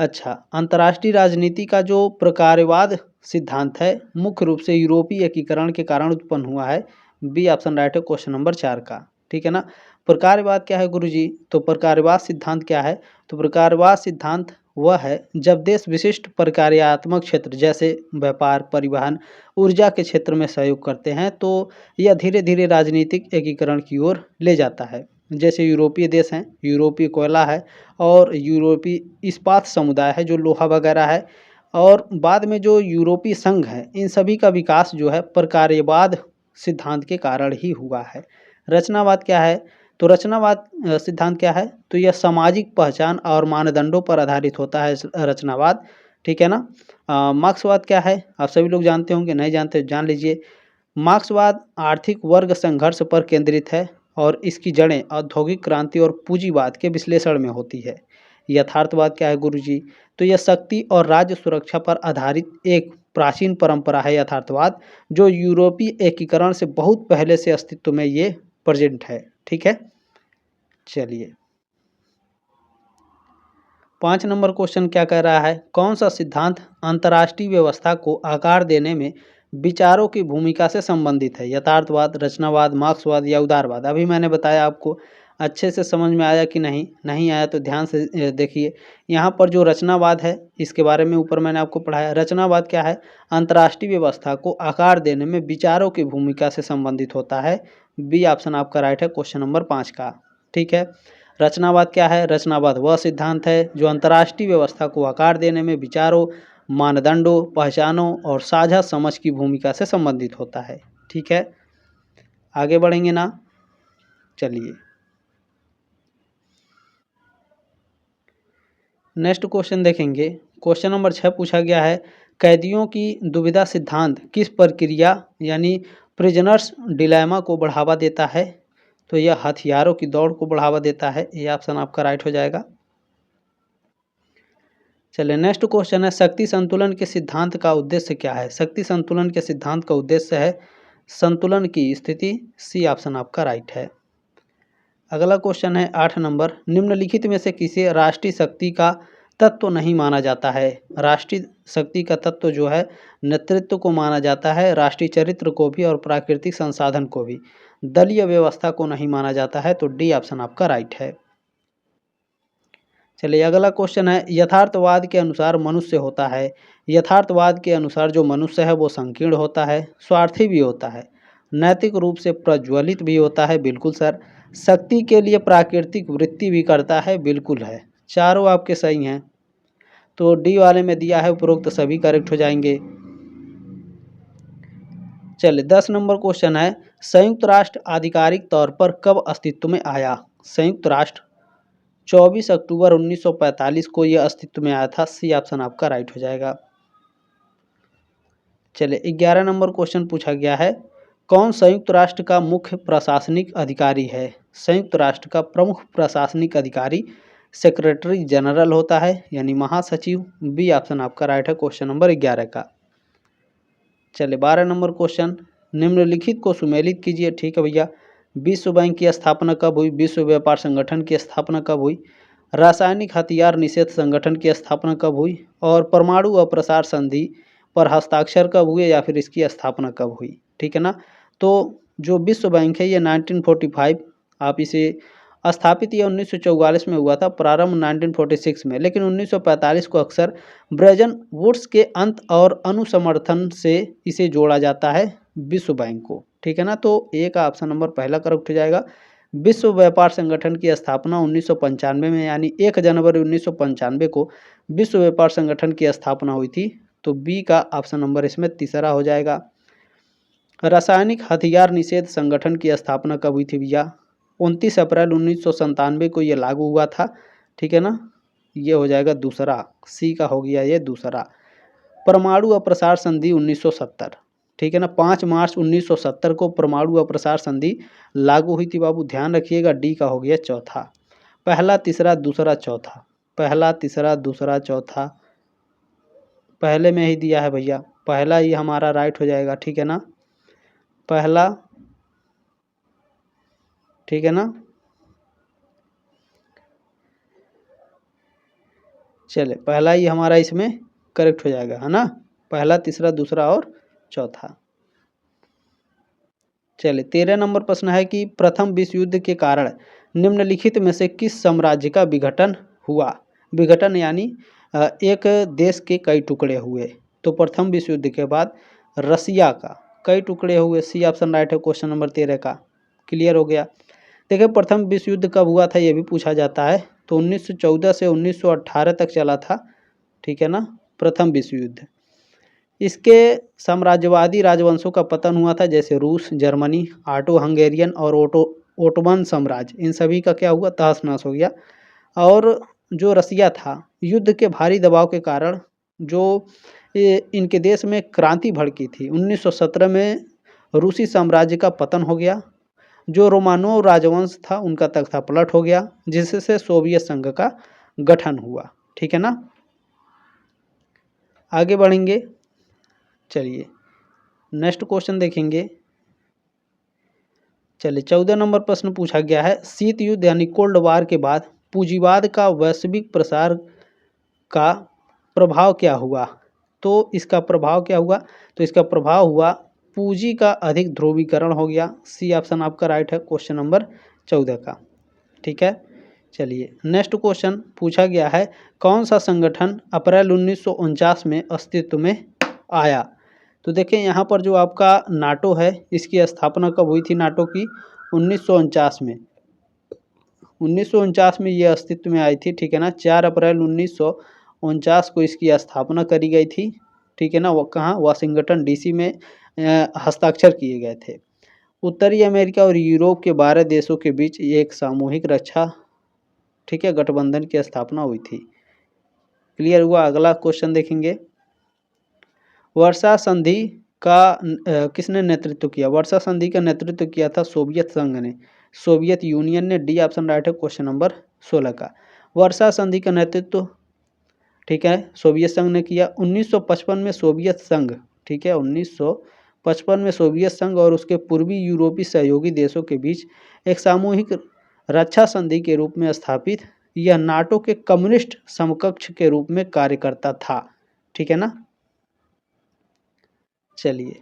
अच्छा, अंतर्राष्ट्रीय राजनीति का जो प्रकारवाद सिद्धांत है मुख्य रूप से यूरोपीय एकीकरण के कारण उत्पन्न हुआ है। बी ऑप्शन राइट है क्वेश्चन नंबर 4 का, ठीक है ना। प्रकारवाद क्या है गुरुजी, तो प्रकारवाद सिद्धांत क्या है, तो प्रकारवाद सिद्धांत वह है जब देश विशिष्ट प्रकार्यात्मक क्षेत्र जैसे व्यापार, परिवहन, ऊर्जा के क्षेत्र में सहयोग करते हैं तो यह धीरे धीरे राजनीतिक एकीकरण की ओर ले जाता है। जैसे यूरोपीय देश हैं, यूरोपीय कोयला है और यूरोपीय इस्पात समुदाय है जो लोहा वगैरह है, और बाद में जो यूरोपीय संघ है, इन सभी का विकास जो है प्रकार्यवाद सिद्धांत के कारण ही हुआ है। रचनावाद क्या है, तो रचनावाद सिद्धांत क्या है, तो यह सामाजिक पहचान और मानदंडों पर आधारित होता है रचनावाद, ठीक है ना। मार्क्सवाद क्या है, आप सभी लोग जानते होंगे, नहीं जानते जान लीजिए। मार्क्सवाद आर्थिक वर्ग संघर्ष पर केंद्रित है और इसकी जड़ें औद्योगिक क्रांति और पूंजीवाद के विश्लेषण में होती है। यथार्थवाद क्या है गुरुजी, तो यह शक्ति और राज्य सुरक्षा पर आधारित एक प्राचीन परंपरा है यथार्थवाद, जो यूरोपीय एकीकरण से बहुत पहले से अस्तित्व में ये प्रेजेंट है, ठीक है। चलिए 5 नंबर क्वेश्चन क्या कह रहा है, कौन सा सिद्धांत अंतर्राष्ट्रीय व्यवस्था को आकार देने में विचारों की भूमिका से संबंधित है। यथार्थवाद, रचनावाद, मार्क्सवाद या उदारवाद। अभी मैंने बताया आपको, अच्छे से समझ में आया कि नहीं, नहीं आया तो ध्यान से देखिए। यहाँ पर जो रचनावाद है इसके बारे में ऊपर मैंने आपको पढ़ाया। रचनावाद क्या है, अंतर्राष्ट्रीय व्यवस्था को आकार देने में विचारों की भूमिका से संबंधित होता है। बी ऑप्शन आपका राइट है क्वेश्चन नंबर 5 का, ठीक है। रचनावाद क्या है, रचनावाद वह सिद्धांत है जो अंतर्राष्ट्रीय व्यवस्था को आकार देने में विचारों, मानदंडों, पहचानों और साझा समझ की भूमिका से संबंधित होता है, ठीक है। आगे बढ़ेंगे ना, चलिए नेक्स्ट क्वेश्चन देखेंगे। क्वेश्चन नंबर 6 पूछा गया है, कैदियों की दुविधा सिद्धांत किस प्रक्रिया यानी प्रिजनर्स डिलेमा को बढ़ावा देता है। तो यह हथियारों की दौड़ को बढ़ावा देता है। ये ऑप्शन आपका राइट हो जाएगा। चलिए नेक्स्ट क्वेश्चन है, शक्ति संतुलन के सिद्धांत का उद्देश्य क्या है। शक्ति संतुलन के सिद्धांत का उद्देश्य है संतुलन की स्थिति। सी ऑप्शन आपका राइट है। अगला क्वेश्चन है 8 नंबर, निम्नलिखित में से किसे राष्ट्रीय शक्ति का तत्व नहीं माना जाता है। राष्ट्रीय शक्ति का तत्व जो है नेतृत्व को माना जाता है, राष्ट्रीय चरित्र को भी और प्राकृतिक संसाधन को भी। दलीय व्यवस्था को नहीं माना जाता है, तो डी ऑप्शन आपका राइट है। चलिए अगला क्वेश्चन है, यथार्थवाद के अनुसार मनुष्य होता है। यथार्थवाद के अनुसार जो मनुष्य है वो संकीर्ण होता है, स्वार्थी भी होता है, नैतिक रूप से प्रज्वलित भी होता है, बिल्कुल सर। शक्ति के लिए प्राकृतिक वृत्ति भी करता है, बिल्कुल है। चारों आपके सही हैं, तो डी वाले में दिया है उपरोक्त सभी करेक्ट हो जाएंगे। चलिए 10 नंबर क्वेश्चन है, संयुक्त राष्ट्र आधिकारिक तौर पर कब अस्तित्व में आया। संयुक्त राष्ट्र 24 अक्टूबर 1945 को यह अस्तित्व में आया था। सी ऑप्शन आपका राइट हो जाएगा। चलिए 11 नंबर क्वेश्चन पूछा गया है, कौन संयुक्त राष्ट्र का मुख्य प्रशासनिक अधिकारी है। संयुक्त राष्ट्र का प्रमुख प्रशासनिक अधिकारी सेक्रेटरी जनरल होता है, यानी महासचिव। बी ऑप्शन आपका राइट है क्वेश्चन नंबर 11 का। चलिए 12 नंबर क्वेश्चन, निम्नलिखित को सुमेलित कीजिए। ठीक है भैया, विश्व बैंक की स्थापना कब हुई। विश्व व्यापार संगठन की स्थापना कब हुई। रासायनिक हथियार निषेध संगठन की स्थापना कब हुई, और परमाणु अप्रसार संधि पर हस्ताक्षर कब हुए या फिर इसकी स्थापना कब हुई। ठीक है ना, तो जो विश्व बैंक है ये 1945 आप इसे स्थापित यह 1944 में हुआ था, प्रारंभ 1946 में, लेकिन 1945 को अक्सर ब्रेजन वुड्स के अंत और अनुसमर्थन से इसे जोड़ा जाता है विश्व बैंक को। ठीक है ना, तो ए का ऑप्शन नंबर पहला करेक्ट हो जाएगा। विश्व व्यापार संगठन की स्थापना 1995 में, यानी 1 जनवरी 1995 को विश्व व्यापार संगठन की स्थापना हुई थी। तो बी का ऑप्शन नंबर इसमें तीसरा हो जाएगा। रासायनिक हथियार निषेध संगठन की स्थापना कब हुई थी भैया? 29 अप्रैल 1997 को ये लागू हुआ था, ठीक है ना। ये हो जाएगा दूसरा, सी का हो गया ये दूसरा। परमाणु अप्रसार संधि 1970, ठीक है ना। 5 मार्च 1970 को परमाणु अप्रसार संधि लागू हुई थी बाबू, ध्यान रखिएगा। डी का हो गया चौथा। पहला, तीसरा, दूसरा, चौथा, पहला, तीसरा, दूसरा, चौथा, पहले में ही दिया है भैया, पहला ही हमारा राइट हो जाएगा, ठीक है ना। पहला, ठीक है ना। चले, पहला ही हमारा इसमें करेक्ट हो जाएगा, है ना। पहला, तीसरा, दूसरा और चौथा। चलिए 13 नंबर प्रश्न है कि प्रथम विश्व युद्ध के कारण निम्नलिखित में से किस साम्राज्य का विघटन हुआ? विघटन यानी एक देश के कई टुकड़े हुए। तो प्रथम विश्व युद्ध के बाद रसिया का कई टुकड़े हुए, सी ऑप्शन राइट है क्वेश्चन नंबर 13 का। क्लियर हो गया। देखिए प्रथम विश्व युद्ध कब हुआ था ये भी पूछा जाता है। तो 1914 से 1918 तक चला था, ठीक है ना, प्रथम विश्व युद्ध। इसके साम्राज्यवादी राजवंशों का पतन हुआ था, जैसे रूस, जर्मनी, ऑटो हंगेरियन और ओटोमन साम्राज्य, इन सभी का क्या हुआ, तहस नहस हो गया। और जो रसिया था, युद्ध के भारी दबाव के कारण जो इनके देश में क्रांति भड़की थी, 1917 में रूसी साम्राज्य का पतन हो गया। जो रोमानोव राजवंश था उनका तख्ता पलट हो गया, जिससे सोवियत संघ का गठन हुआ, ठीक है ना। आगे बढ़ेंगे, चलिए नेक्स्ट क्वेश्चन देखेंगे। चलिए 14 नंबर प्रश्न पूछा गया है, शीत युद्ध यानी कोल्ड वार के बाद पूंजीवाद का वैश्विक प्रसार का प्रभाव क्या हुआ? तो इसका प्रभाव क्या हुआ? तो इसका प्रभाव हुआ पूंजी का अधिक ध्रुवीकरण हो गया। सी ऑप्शन आपका राइट है क्वेश्चन नंबर 14 का, ठीक है। चलिए नेक्स्ट क्वेश्चन पूछा गया है, कौन सा संगठन अप्रैल 1949 में अस्तित्व में आया? तो देखें यहाँ पर जो आपका नाटो है, इसकी स्थापना कब हुई थी नाटो की? 1949 में। 1949 में ये अस्तित्व में आई थी, ठीक है ना। 4 अप्रैल 1949 को इसकी स्थापना करी गई थी, ठीक है ना। वो कहाँ, वाशिंगटन डीसी में हस्ताक्षर किए गए थे। उत्तरी अमेरिका और यूरोप के 12 देशों के बीच एक सामूहिक रक्षा, ठीक है, गठबंधन की स्थापना हुई थी। क्लियर हुआ। अगला क्वेश्चन देखेंगे, वर्षा संधि का किसने नेतृत्व किया? वर्षा संधि का नेतृत्व किया था सोवियत संघ ने, सोवियत यूनियन ने। डी ऑप्शन राइट है क्वेश्चन नंबर 16 का। वर्षा संधि का नेतृत्व, ठीक है, सोवियत संघ ने किया। 1955 में सोवियत संघ, ठीक है, 1955 में सोवियत संघ और उसके पूर्वी यूरोपीय सहयोगी देशों के बीच एक सामूहिक रक्षा संधि के रूप में स्थापित, यह नाटो के कम्युनिस्ट समकक्ष के रूप में कार्य करता था, ठीक है ना। चलिए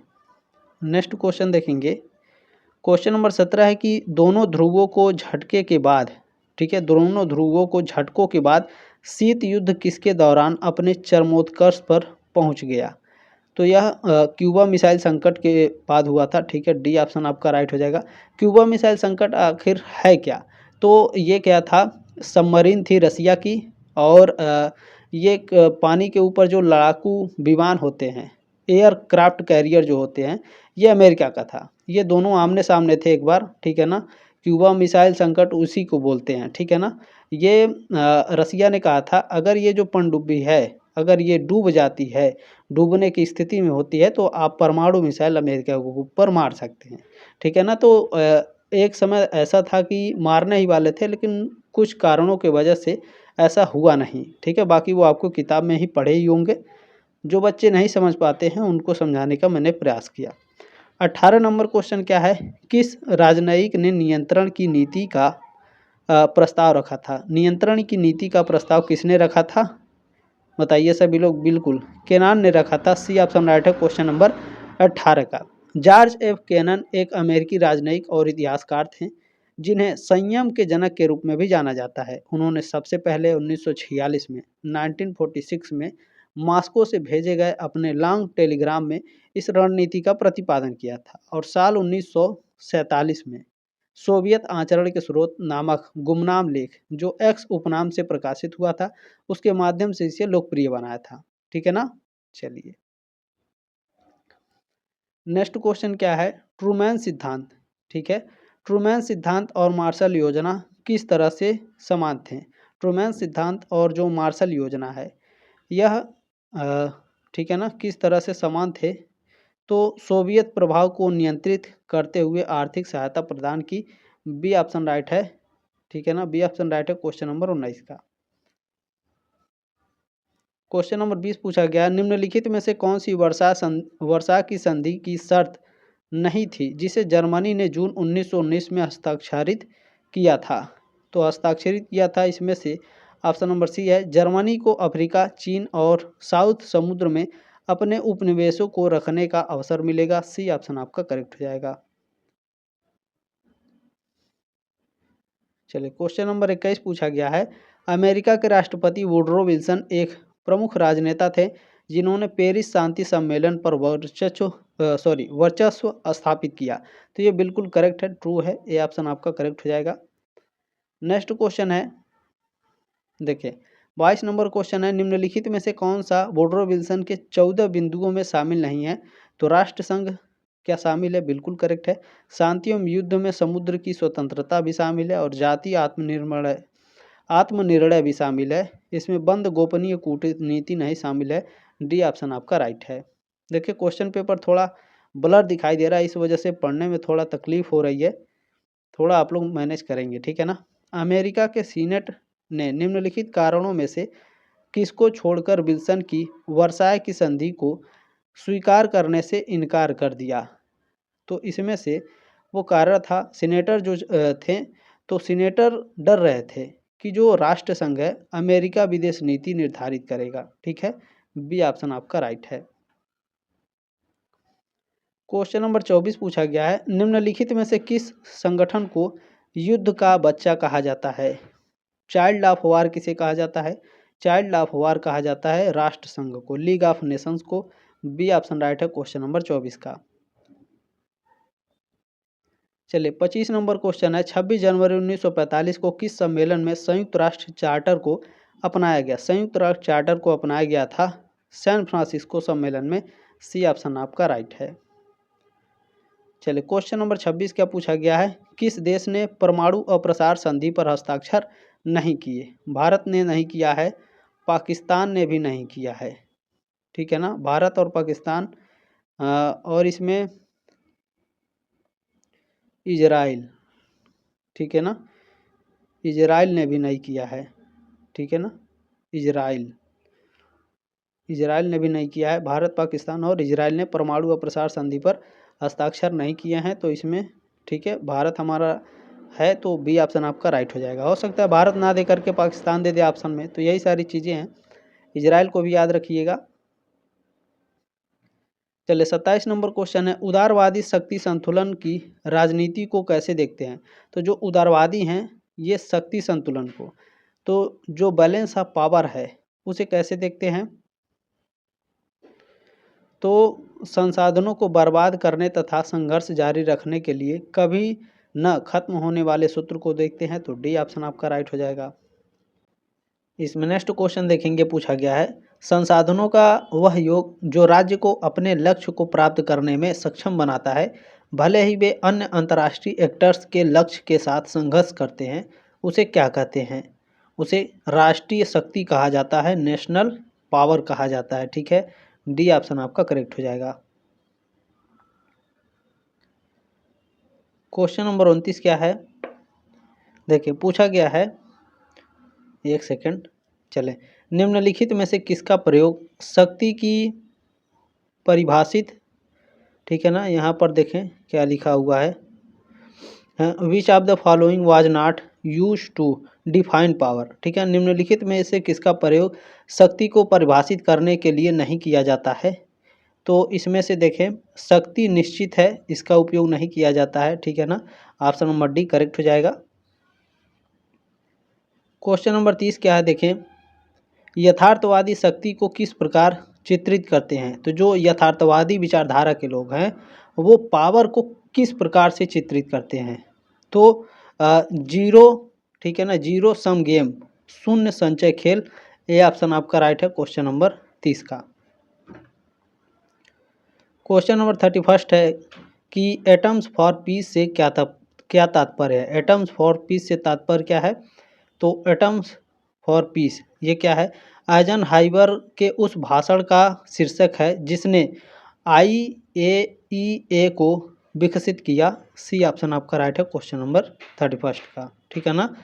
नेक्स्ट क्वेश्चन देखेंगे। क्वेश्चन नंबर 17 है कि दोनों ध्रुवों को झटके के बाद, ठीक है, दोनों ध्रुवों को झटकों के बाद शीत युद्ध किसके दौरान अपने चरमोत्कर्ष पर पहुंच गया? तो यह क्यूबा मिसाइल संकट के बाद हुआ था, ठीक है। डी ऑप्शन आपका राइट हो जाएगा। क्यूबा मिसाइल संकट आखिर है क्या? तो ये क्या था, सबमरीन थी रसिया की, और ये पानी के ऊपर जो लड़ाकू विमान होते हैं, एयरक्राफ्ट कैरियर जो होते हैं, ये अमेरिका का था। ये दोनों आमने सामने थे एक बार, ठीक है ना। क्यूबा मिसाइल संकट उसी को बोलते हैं, ठीक है ना। ये रसिया ने कहा था अगर ये जो पनडुब्बी है, अगर ये डूब जाती है, डूबने की स्थिति में होती है, तो आप परमाणु मिसाइल अमेरिका के ऊपर मार सकते हैं, ठीक है ना। तो एक समय ऐसा था कि मारने ही वाले थे, लेकिन कुछ कारणों की वजह से ऐसा हुआ नहीं, ठीक है। बाकी वो आपको किताब में ही पढ़े ही होंगे। जो बच्चे नहीं समझ पाते हैं उनको समझाने का मैंने प्रयास किया। 18 नंबर क्वेश्चन क्या है, किस राजनयिक ने नियंत्रण की नीति का प्रस्ताव रखा था? नियंत्रण की नीति का प्रस्ताव किसने रखा था? बताइए सभी लोग। बिल्कुल केनान ने रखा था। सी ऑप्शन राइट है क्वेश्चन नंबर 18 का। जॉर्ज एफ केनन एक अमेरिकी राजनयिक और इतिहासकार थे, जिन्हें संयम के जनक के रूप में भी जाना जाता है। उन्होंने सबसे पहले 1946 में 1946 में मॉस्को से भेजे गए अपने लॉन्ग टेलीग्राम में इस रणनीति का प्रतिपादन किया था, और साल 1947 में सोवियत आचरण के स्रोत नामक गुमनाम लेख जो एक्स उपनाम से प्रकाशित हुआ था, उसके माध्यम से इसे लोकप्रिय बनाया था। ठीक है ना। चलिए नेक्स्ट क्वेश्चन क्या है, ट्रूमैन सिद्धांत। ठीक है, ट्रूमैन सिद्धांत और मार्शल योजना किस तरह से समान थे। ट्रूमैन सिद्धांत और जो मार्शल योजना है यह ठीक है ना किस तरह से समान थे, तो सोवियत प्रभाव को नियंत्रित करते हुए आर्थिक सहायता प्रदान की। बी ऑप्शन राइट है। ठीक है ना, बी ऑप्शन राइट है क्वेश्चन नंबर 19 का। क्वेश्चन नंबर 20 पूछा गया, निम्नलिखित में से कौन सी वर्षा की संधि की शर्त नहीं थी जिसे जर्मनी ने जून 1919 में हस्ताक्षरित किया था। तो हस्ताक्षरित किया था इसमें से ऑप्शन नंबर सी है, जर्मनी को अफ्रीका, चीन और साउथ समुद्र में अपने उपनिवेशों को रखने का अवसर मिलेगा। सी ऑप्शन आपका करेक्ट हो जाएगा। चलिए क्वेश्चन नंबर 21 पूछा गया है, अमेरिका के राष्ट्रपति वुडरो विल्सन एक प्रमुख राजनेता थे जिन्होंने पेरिस शांति सम्मेलन पर वर्चस्व स्थापित किया। तो ये बिल्कुल करेक्ट है, ट्रू है, ये ऑप्शन आपका करेक्ट हो जाएगा। नेक्स्ट क्वेश्चन है, देखिए 22 नंबर क्वेश्चन है, निम्नलिखित में से कौन सा वुडरो विल्सन के 14 बिंदुओं में शामिल नहीं है। तो राष्ट्रसंघ क्या शामिल है, बिल्कुल करेक्ट है। शांति एवं युद्ध में समुद्र की स्वतंत्रता भी शामिल है और जातीय आत्मनिर्णय भी शामिल है। इसमें बंद गोपनीय कूटनीति नहीं शामिल है। डी ऑप्शन आपका राइट है। देखिए क्वेश्चन पेपर थोड़ा ब्लर दिखाई दे रहा है, इस वजह से पढ़ने में थोड़ा तकलीफ हो रही है, थोड़ा आप लोग मैनेज करेंगे। ठीक है ना। अमेरिका के सीनेट ने निम्नलिखित कारणों में से किसको छोड़कर विल्सन की वर्साय की संधि को स्वीकार करने से इनकार कर दिया। तो इसमें से वो कारण था, सीनेटर जो थे, तो सीनेटर डर रहे थे कि जो राष्ट्रसंघ है अमेरिका विदेश नीति निर्धारित करेगा। ठीक है, बी ऑप्शन आपका राइट है। क्वेश्चन नंबर 24 पूछा गया है, निम्नलिखित में से किस संगठन को युद्ध का बच्चा कहा जाता है। चाइल्ड ऑफ वार किसे कहा जाता है, चाइल्ड ऑफ वार कहा जाता है राष्ट्रसंघ को, लीग ऑफ नेशंस को। बी ऑप्शन राइट है क्वेश्चन नंबर 24 का। चलिए 25 नंबर क्वेश्चन है, 26 जनवरी 1945 को किस सम्मेलन में संयुक्त राष्ट्र चार्टर को अपनाया गया। संयुक्त राष्ट्र चार्टर को अपनाया गया था सैन फ्रांसिस्को सम्मेलन में। सी ऑप्शन आपका राइट है। चलिए क्वेश्चन नंबर 26 क्या पूछा गया है, किस देश ने परमाणु अप्रसार संधि पर हस्ताक्षर नहीं किए। भारत ने नहीं किया है, पाकिस्तान ने भी नहीं किया है। ठीक है ना, भारत और पाकिस्तान और इसमें इजराइल, ठीक है ना, इजराइल ने भी नहीं किया है। ठीक है ना, इजराइल ने भी नहीं किया है। भारत, पाकिस्तान और इजराइल ने परमाणु अप्रसार संधि पर हस्ताक्षर नहीं किए हैं। तो इसमें ठीक है भारत हमारा है, तो बी ऑप्शन आपका राइट हो जाएगा। हो सकता है भारत ना दे करके पाकिस्तान दे दे ऑप्शन में, तो यही सारी चीज़ें हैं, इजराइल को भी याद रखिएगा। चलिए 27 नंबर क्वेश्चन है, उदारवादी शक्ति संतुलन की राजनीति को कैसे देखते हैं। तो जो उदारवादी हैं ये शक्ति संतुलन को, तो जो बैलेंस ऑफ पावर है उसे कैसे देखते हैं। तो संसाधनों को बर्बाद करने तथा संघर्ष जारी रखने के लिए कभी न खत्म होने वाले सूत्र को देखते हैं। तो डी ऑप्शन आपका राइट हो जाएगा। इसमें नेक्स्ट क्वेश्चन देखेंगे, पूछा गया है, संसाधनों का वह योग जो राज्य को अपने लक्ष्य को प्राप्त करने में सक्षम बनाता है, भले ही वे अन्य अंतर्राष्ट्रीय एक्टर्स के लक्ष्य के साथ संघर्ष करते हैं, उसे क्या कहते हैं। उसे राष्ट्रीय शक्ति कहा जाता है, नेशनल पावर कहा जाता है। ठीक है, डी ऑप्शन आपका करेक्ट हो जाएगा। क्वेश्चन नंबर 29 क्या है, देखिए पूछा गया है, एक सेकंड, चले, निम्नलिखित में से किसका प्रयोग शक्ति की परिभाषित, ठीक है ना, यहाँ पर देखें क्या लिखा हुआ है, which of the following was not use to define power. ठीक है, निम्नलिखित में से किसका प्रयोग शक्ति को परिभाषित करने के लिए नहीं किया जाता है। तो इसमें से देखें शक्ति निश्चित है, इसका उपयोग नहीं किया जाता है। ठीक है ना, ऑप्शन नंबर डी करेक्ट हो जाएगा। क्वेश्चन नंबर 30 क्या है, देखें, यथार्थवादी शक्ति को किस प्रकार चित्रित करते हैं। तो जो यथार्थवादी विचारधारा के लोग हैं वो पावर को किस प्रकार से चित्रित करते हैं। तो जीरो, ठीक है ना, जीरो सम गेम, शून्य संचय खेल, ये ऑप्शन आपका राइट है क्वेश्चन नंबर 30 का। क्वेश्चन नंबर 31 है कि एटम्स फॉर पीस से क्या तात्पर्य है। एटम्स फॉर पीस से तात्पर्य क्या है, तो एटम्स फॉर पीस ये क्या है, आइजनहाइवर के उस भाषण का शीर्षक है जिसने IAEA को विकसित किया। सी ऑप्शन आपका राइट है क्वेश्चन नंबर 31 का, ठीक है ना।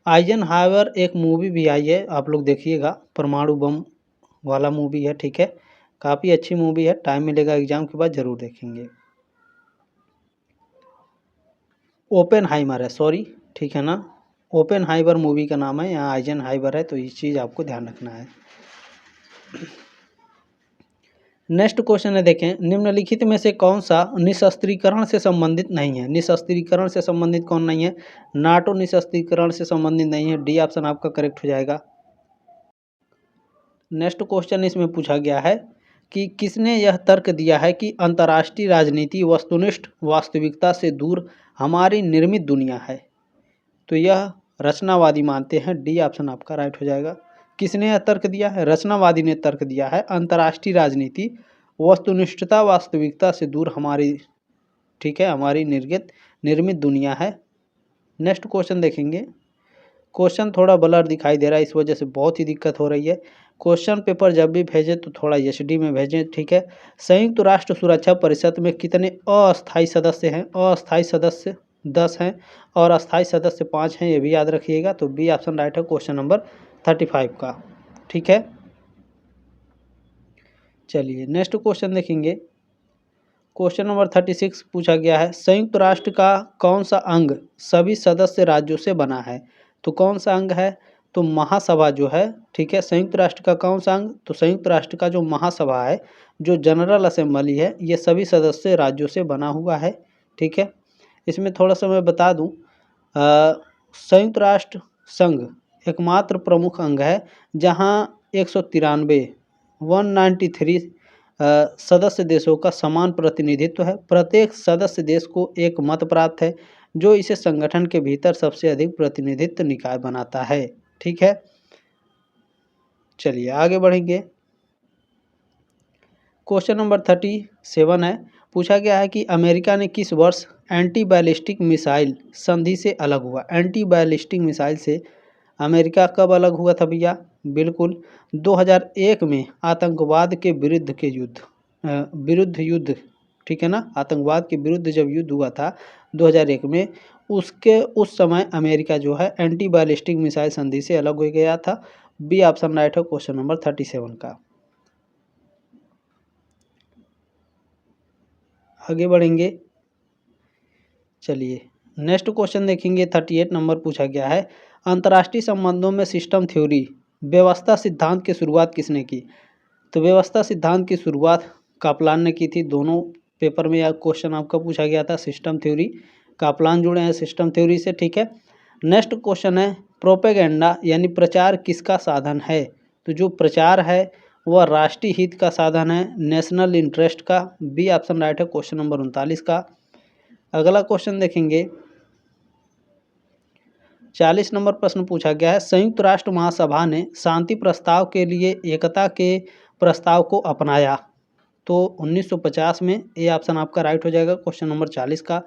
आइजनहाइवर एक मूवी भी आई है, आप लोग देखिएगा, परमाणु बम वाला मूवी है, ठीक है, काफ़ी अच्छी मूवी है, टाइम मिलेगा एग्जाम के बाद ज़रूर देखेंगे। ओपेनहाइमर है, सॉरी, ठीक है ना, ओपेनहाइमर मूवी का नाम है, यहाँ आइजनहाइवर है, तो ये चीज़ आपको ध्यान रखना है। नेक्स्ट क्वेश्चन है, देखें, निम्नलिखित में से कौन सा निशस्त्रीकरण से संबंधित नहीं है। निशस्त्रीकरण से संबंधित कौन नहीं है, नाटो निशस्त्रीकरण से संबंधित नहीं है, डी ऑप्शन आपका करेक्ट हो जाएगा। नेक्स्ट क्वेश्चन इसमें पूछा गया है कि किसने यह तर्क दिया है कि अंतर्राष्ट्रीय राजनीति वस्तुनिष्ठ वास्तविकता से दूर हमारी निर्मित दुनिया है। तो यह रचनावादी मानते हैं, डी ऑप्शन आपका राइट हो जाएगा। किसने यह तर्क दिया है, रचनावादी ने तर्क दिया है, अंतर्राष्ट्रीय राजनीति वस्तुनिष्ठता वास्तविकता से दूर हमारी, ठीक है, हमारी निर्मित दुनिया है। नेक्स्ट क्वेश्चन देखेंगे, क्वेश्चन थोड़ा ब्लर दिखाई दे रहा है, इस वजह से बहुत ही दिक्कत हो रही है। क्वेश्चन पेपर जब भी भेजें तो थोड़ा HD में भेजें, ठीक है। संयुक्त राष्ट्र सुरक्षा परिषद में कितने अस्थायी सदस्य हैं, अस्थायी सदस्य 10 हैं और अस्थायी सदस्य 5 हैं, ये भी याद रखिएगा। तो बी ऑप्शन राइट है क्वेश्चन नंबर 35 का, ठीक है। चलिए नेक्स्ट क्वेश्चन देखेंगे, क्वेश्चन नंबर 36 पूछा गया है, संयुक्त राष्ट्र का कौन सा अंग सभी सदस्य राज्यों से बना है। तो कौन सा अंग है, तो महासभा जो है, ठीक है, संयुक्त राष्ट्र का कौन सा अंग, तो संयुक्त राष्ट्र का जो महासभा है, जो जनरल असेंबली है, ये सभी सदस्य राज्यों से बना हुआ है, ठीक है। इसमें थोड़ा सा मैं बता दूं, संयुक्त राष्ट्र संघ एकमात्र प्रमुख अंग है जहां 193 सदस्य देशों का समान प्रतिनिधित्व है। प्रत्येक सदस्य देश को एक मत प्राप्त है जो इसे संगठन के भीतर सबसे अधिक प्रतिनिधित्व निकाय बनाता है, ठीक है। चलिए आगे बढ़ेंगे, क्वेश्चन नंबर 37 है, पूछा गया है कि अमेरिका ने किस वर्ष एंटी बैलिस्टिक मिसाइल संधि से अलग हुआ। एंटी बैलिस्टिक मिसाइल से अमेरिका कब अलग हुआ था भैया, बिल्कुल 2001 में आतंकवाद के विरुद्ध युद्ध, ठीक है ना, आतंकवाद के विरुद्ध जब युद्ध हुआ था 2001 में, उस समय अमेरिका जो है एंटी बैलिस्टिक मिसाइल संधि से अलग हो गया था। बी ऑप्शन राइट है क्वेश्चन नंबर 37 का। आगे बढ़ेंगे, चलिए नेक्स्ट क्वेश्चन देखेंगे, 38 नंबर पूछा गया है, अंतर्राष्ट्रीय संबंधों में सिस्टम थ्योरी व्यवस्था सिद्धांत की शुरुआत किसने की। तो व्यवस्था सिद्धांत की शुरुआत कापलान ने की थी। दोनों पेपर में यह क्वेश्चन आपका पूछा गया था, सिस्टम थ्योरी, कापलान जुड़े हैं सिस्टम थ्योरी से, ठीक है। नेक्स्ट क्वेश्चन है, प्रोपेगेंडा यानी प्रचार किसका साधन है। तो जो प्रचार है वह राष्ट्रीय हित का साधन है, नेशनल इंटरेस्ट का। बी ऑप्शन राइट है क्वेश्चन नंबर 39 का। अगला क्वेश्चन देखेंगे, 40 नंबर प्रश्न पूछा गया है, संयुक्त राष्ट्र महासभा ने शांति प्रस्ताव के लिए एकता के प्रस्ताव को अपनाया। तो 1950 में, ये ऑप्शन आपका राइट हो जाएगा क्वेश्चन नंबर 40 का।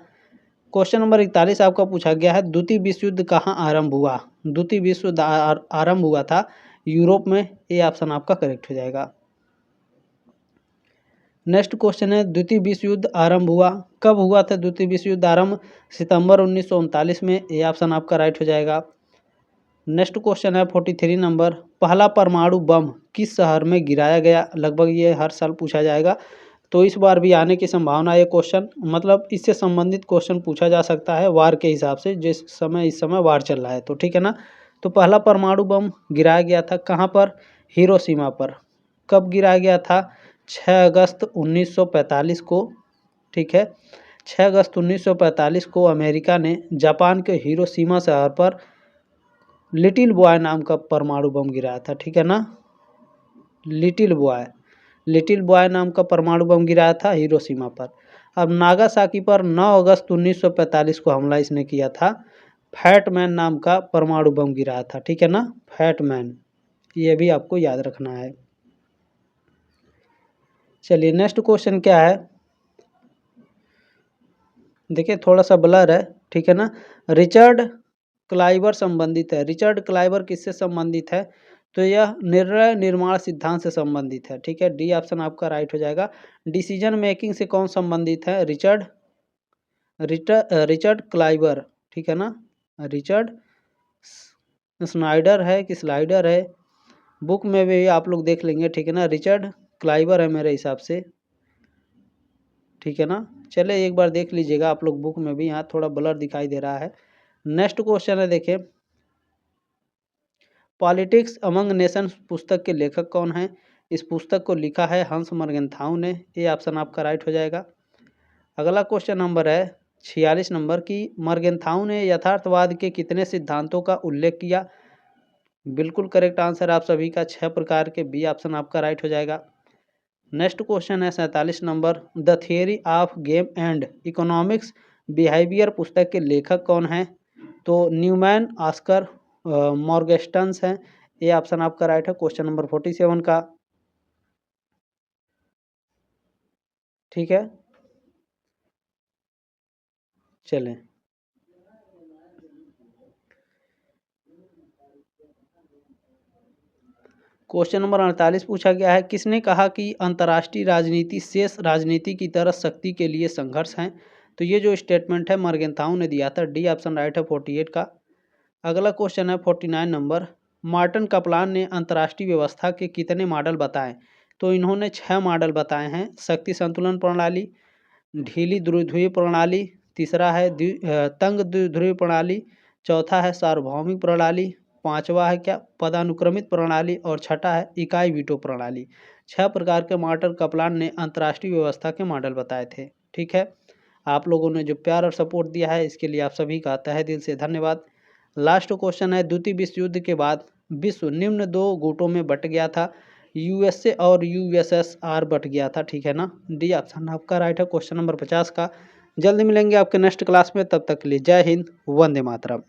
क्वेश्चन नंबर 41 आपका पूछा गया है, द्वितीय विश्व युद्ध कहाँ आरंभ हुआ। द्वितीय विश्व युद्ध आरंभ हुआ था यूरोप में, ये ऑप्शन आपका करेक्ट हो जाएगा। नेक्स्ट क्वेश्चन है, द्वितीय विश्व युद्ध आरंभ हुआ कब हुआ था। द्वितीय विश्व युद्ध आरंभ सितंबर 1939 में, ये ऑप्शन आपका राइट हो जाएगा। नेक्स्ट क्वेश्चन है 43 नंबर, पहला परमाणु बम किस शहर में गिराया गया। लगभग ये हर साल पूछा जाएगा, तो इस बार भी आने की संभावना है। क्वेश्चन मतलब इससे संबंधित क्वेश्चन पूछा जा सकता है वार के हिसाब से, जिस समय इस समय वार चल रहा है, तो ठीक है ना। तो पहला परमाणु बम गिराया गया था कहाँ पर, हिरोशिमा पर। कब गिराया गया था, 6 अगस्त 1945 को, ठीक है। 6 अगस्त 1945 को अमेरिका ने जापान के हिरोशिमा शहर पर लिटिल बॉय नाम का परमाणु बम गिराया था, ठीक है ना। लिटिल बॉय नाम का परमाणु बम गिराया था हिरोशिमा पर। अब नागासाकी पर 9 अगस्त 1945 को हमला इसने किया था। फैटमैन नाम का परमाणु बम गिराया था, ठीक है ना, फैटमैन, ये भी आपको याद रखना है। चलिए नेक्स्ट क्वेश्चन क्या है, देखिए थोड़ा सा ब्लर है, ठीक है ना। रिचर्ड क्लाइवर संबंधित है, रिचर्ड क्लाइवर किससे संबंधित है, तो यह निर्णय निर्माण सिद्धांत से संबंधित है, ठीक है, डी ऑप्शन आपका राइट हो जाएगा। डिसीजन मेकिंग से कौन संबंधित है, रिचर्ड क्लाइवर, ठीक है ना, रिचर्ड स्नाइडर है कि स्लाइडर है, बुक में भी आप लोग देख लेंगे, ठीक है ना, रिचर्ड क्लाइवर है मेरे हिसाब से, ठीक है ना। चले एक बार देख लीजिएगा आप लोग बुक में भी, यहाँ थोड़ा ब्लर दिखाई दे रहा है। नेक्स्ट क्वेश्चन है, देखिए पॉलिटिक्स अमंग नेशंस पुस्तक के लेखक कौन है, इस पुस्तक को लिखा है हंस मर्गेनथाउ ने, ये ऑप्शन आपका राइट हो जाएगा। अगला क्वेश्चन नंबर है 46 नंबर की, मर्गेनथाउ ने यथार्थवाद के कितने सिद्धांतों का उल्लेख किया, बिल्कुल करेक्ट आंसर आप सभी का 6 प्रकार के, बी ऑप्शन आपका राइट हो जाएगा। नेक्स्ट क्वेश्चन है 47 number, the theory of game and economics behaviour पुस्तक के लेखक कौन हैं, तो न्यूमैन ऑस्कर मॉर्गेस्टन्स हैं, ये ऑप्शन आपका राइट है क्वेश्चन नंबर 47 का, ठीक है। चलें क्वेश्चन नंबर 48 पूछा गया है, किसने कहा कि अंतर्राष्ट्रीय राजनीति शेष राजनीति की तरह शक्ति के लिए संघर्ष है, तो ये जो स्टेटमेंट है मर्गेनथाउ ने दिया था, डी ऑप्शन राइट है 48 का। अगला क्वेश्चन है 49 नंबर, मार्टिन कपलान ने अंतर्राष्ट्रीय व्यवस्था के कितने मॉडल बताए, तो इन्होंने 6 मॉडल बताए हैं। शक्ति संतुलन प्रणाली, ढीली द्विध्रुवीय प्रणाली, तीसरा है तंग द्विध्रुवीय प्रणाली, चौथा है सार्वभौमिक प्रणाली, पांचवा है क्या पदानुक्रमित प्रणाली, और छठा है इकाई वीटो प्रणाली। 6 प्रकार के मॉडल कपलान ने अंतर्राष्ट्रीय व्यवस्था के मॉडल बताए थे, ठीक है। आप लोगों ने जो प्यार और सपोर्ट दिया है इसके लिए आप सभी का तहे दिल से धन्यवाद। लास्ट क्वेश्चन है, द्वितीय विश्व युद्ध के बाद विश्व निम्न 2 गुटों में बट गया था, यूएसए और यूएसएसआर बट गया था, ठीक है ना, डी ऑप्शन आपका राइट है क्वेश्चन नंबर 50 का। जल्द मिलेंगे आपके नेक्स्ट क्लास में, तब तक के लिए जय हिंद, वंदे मातरम।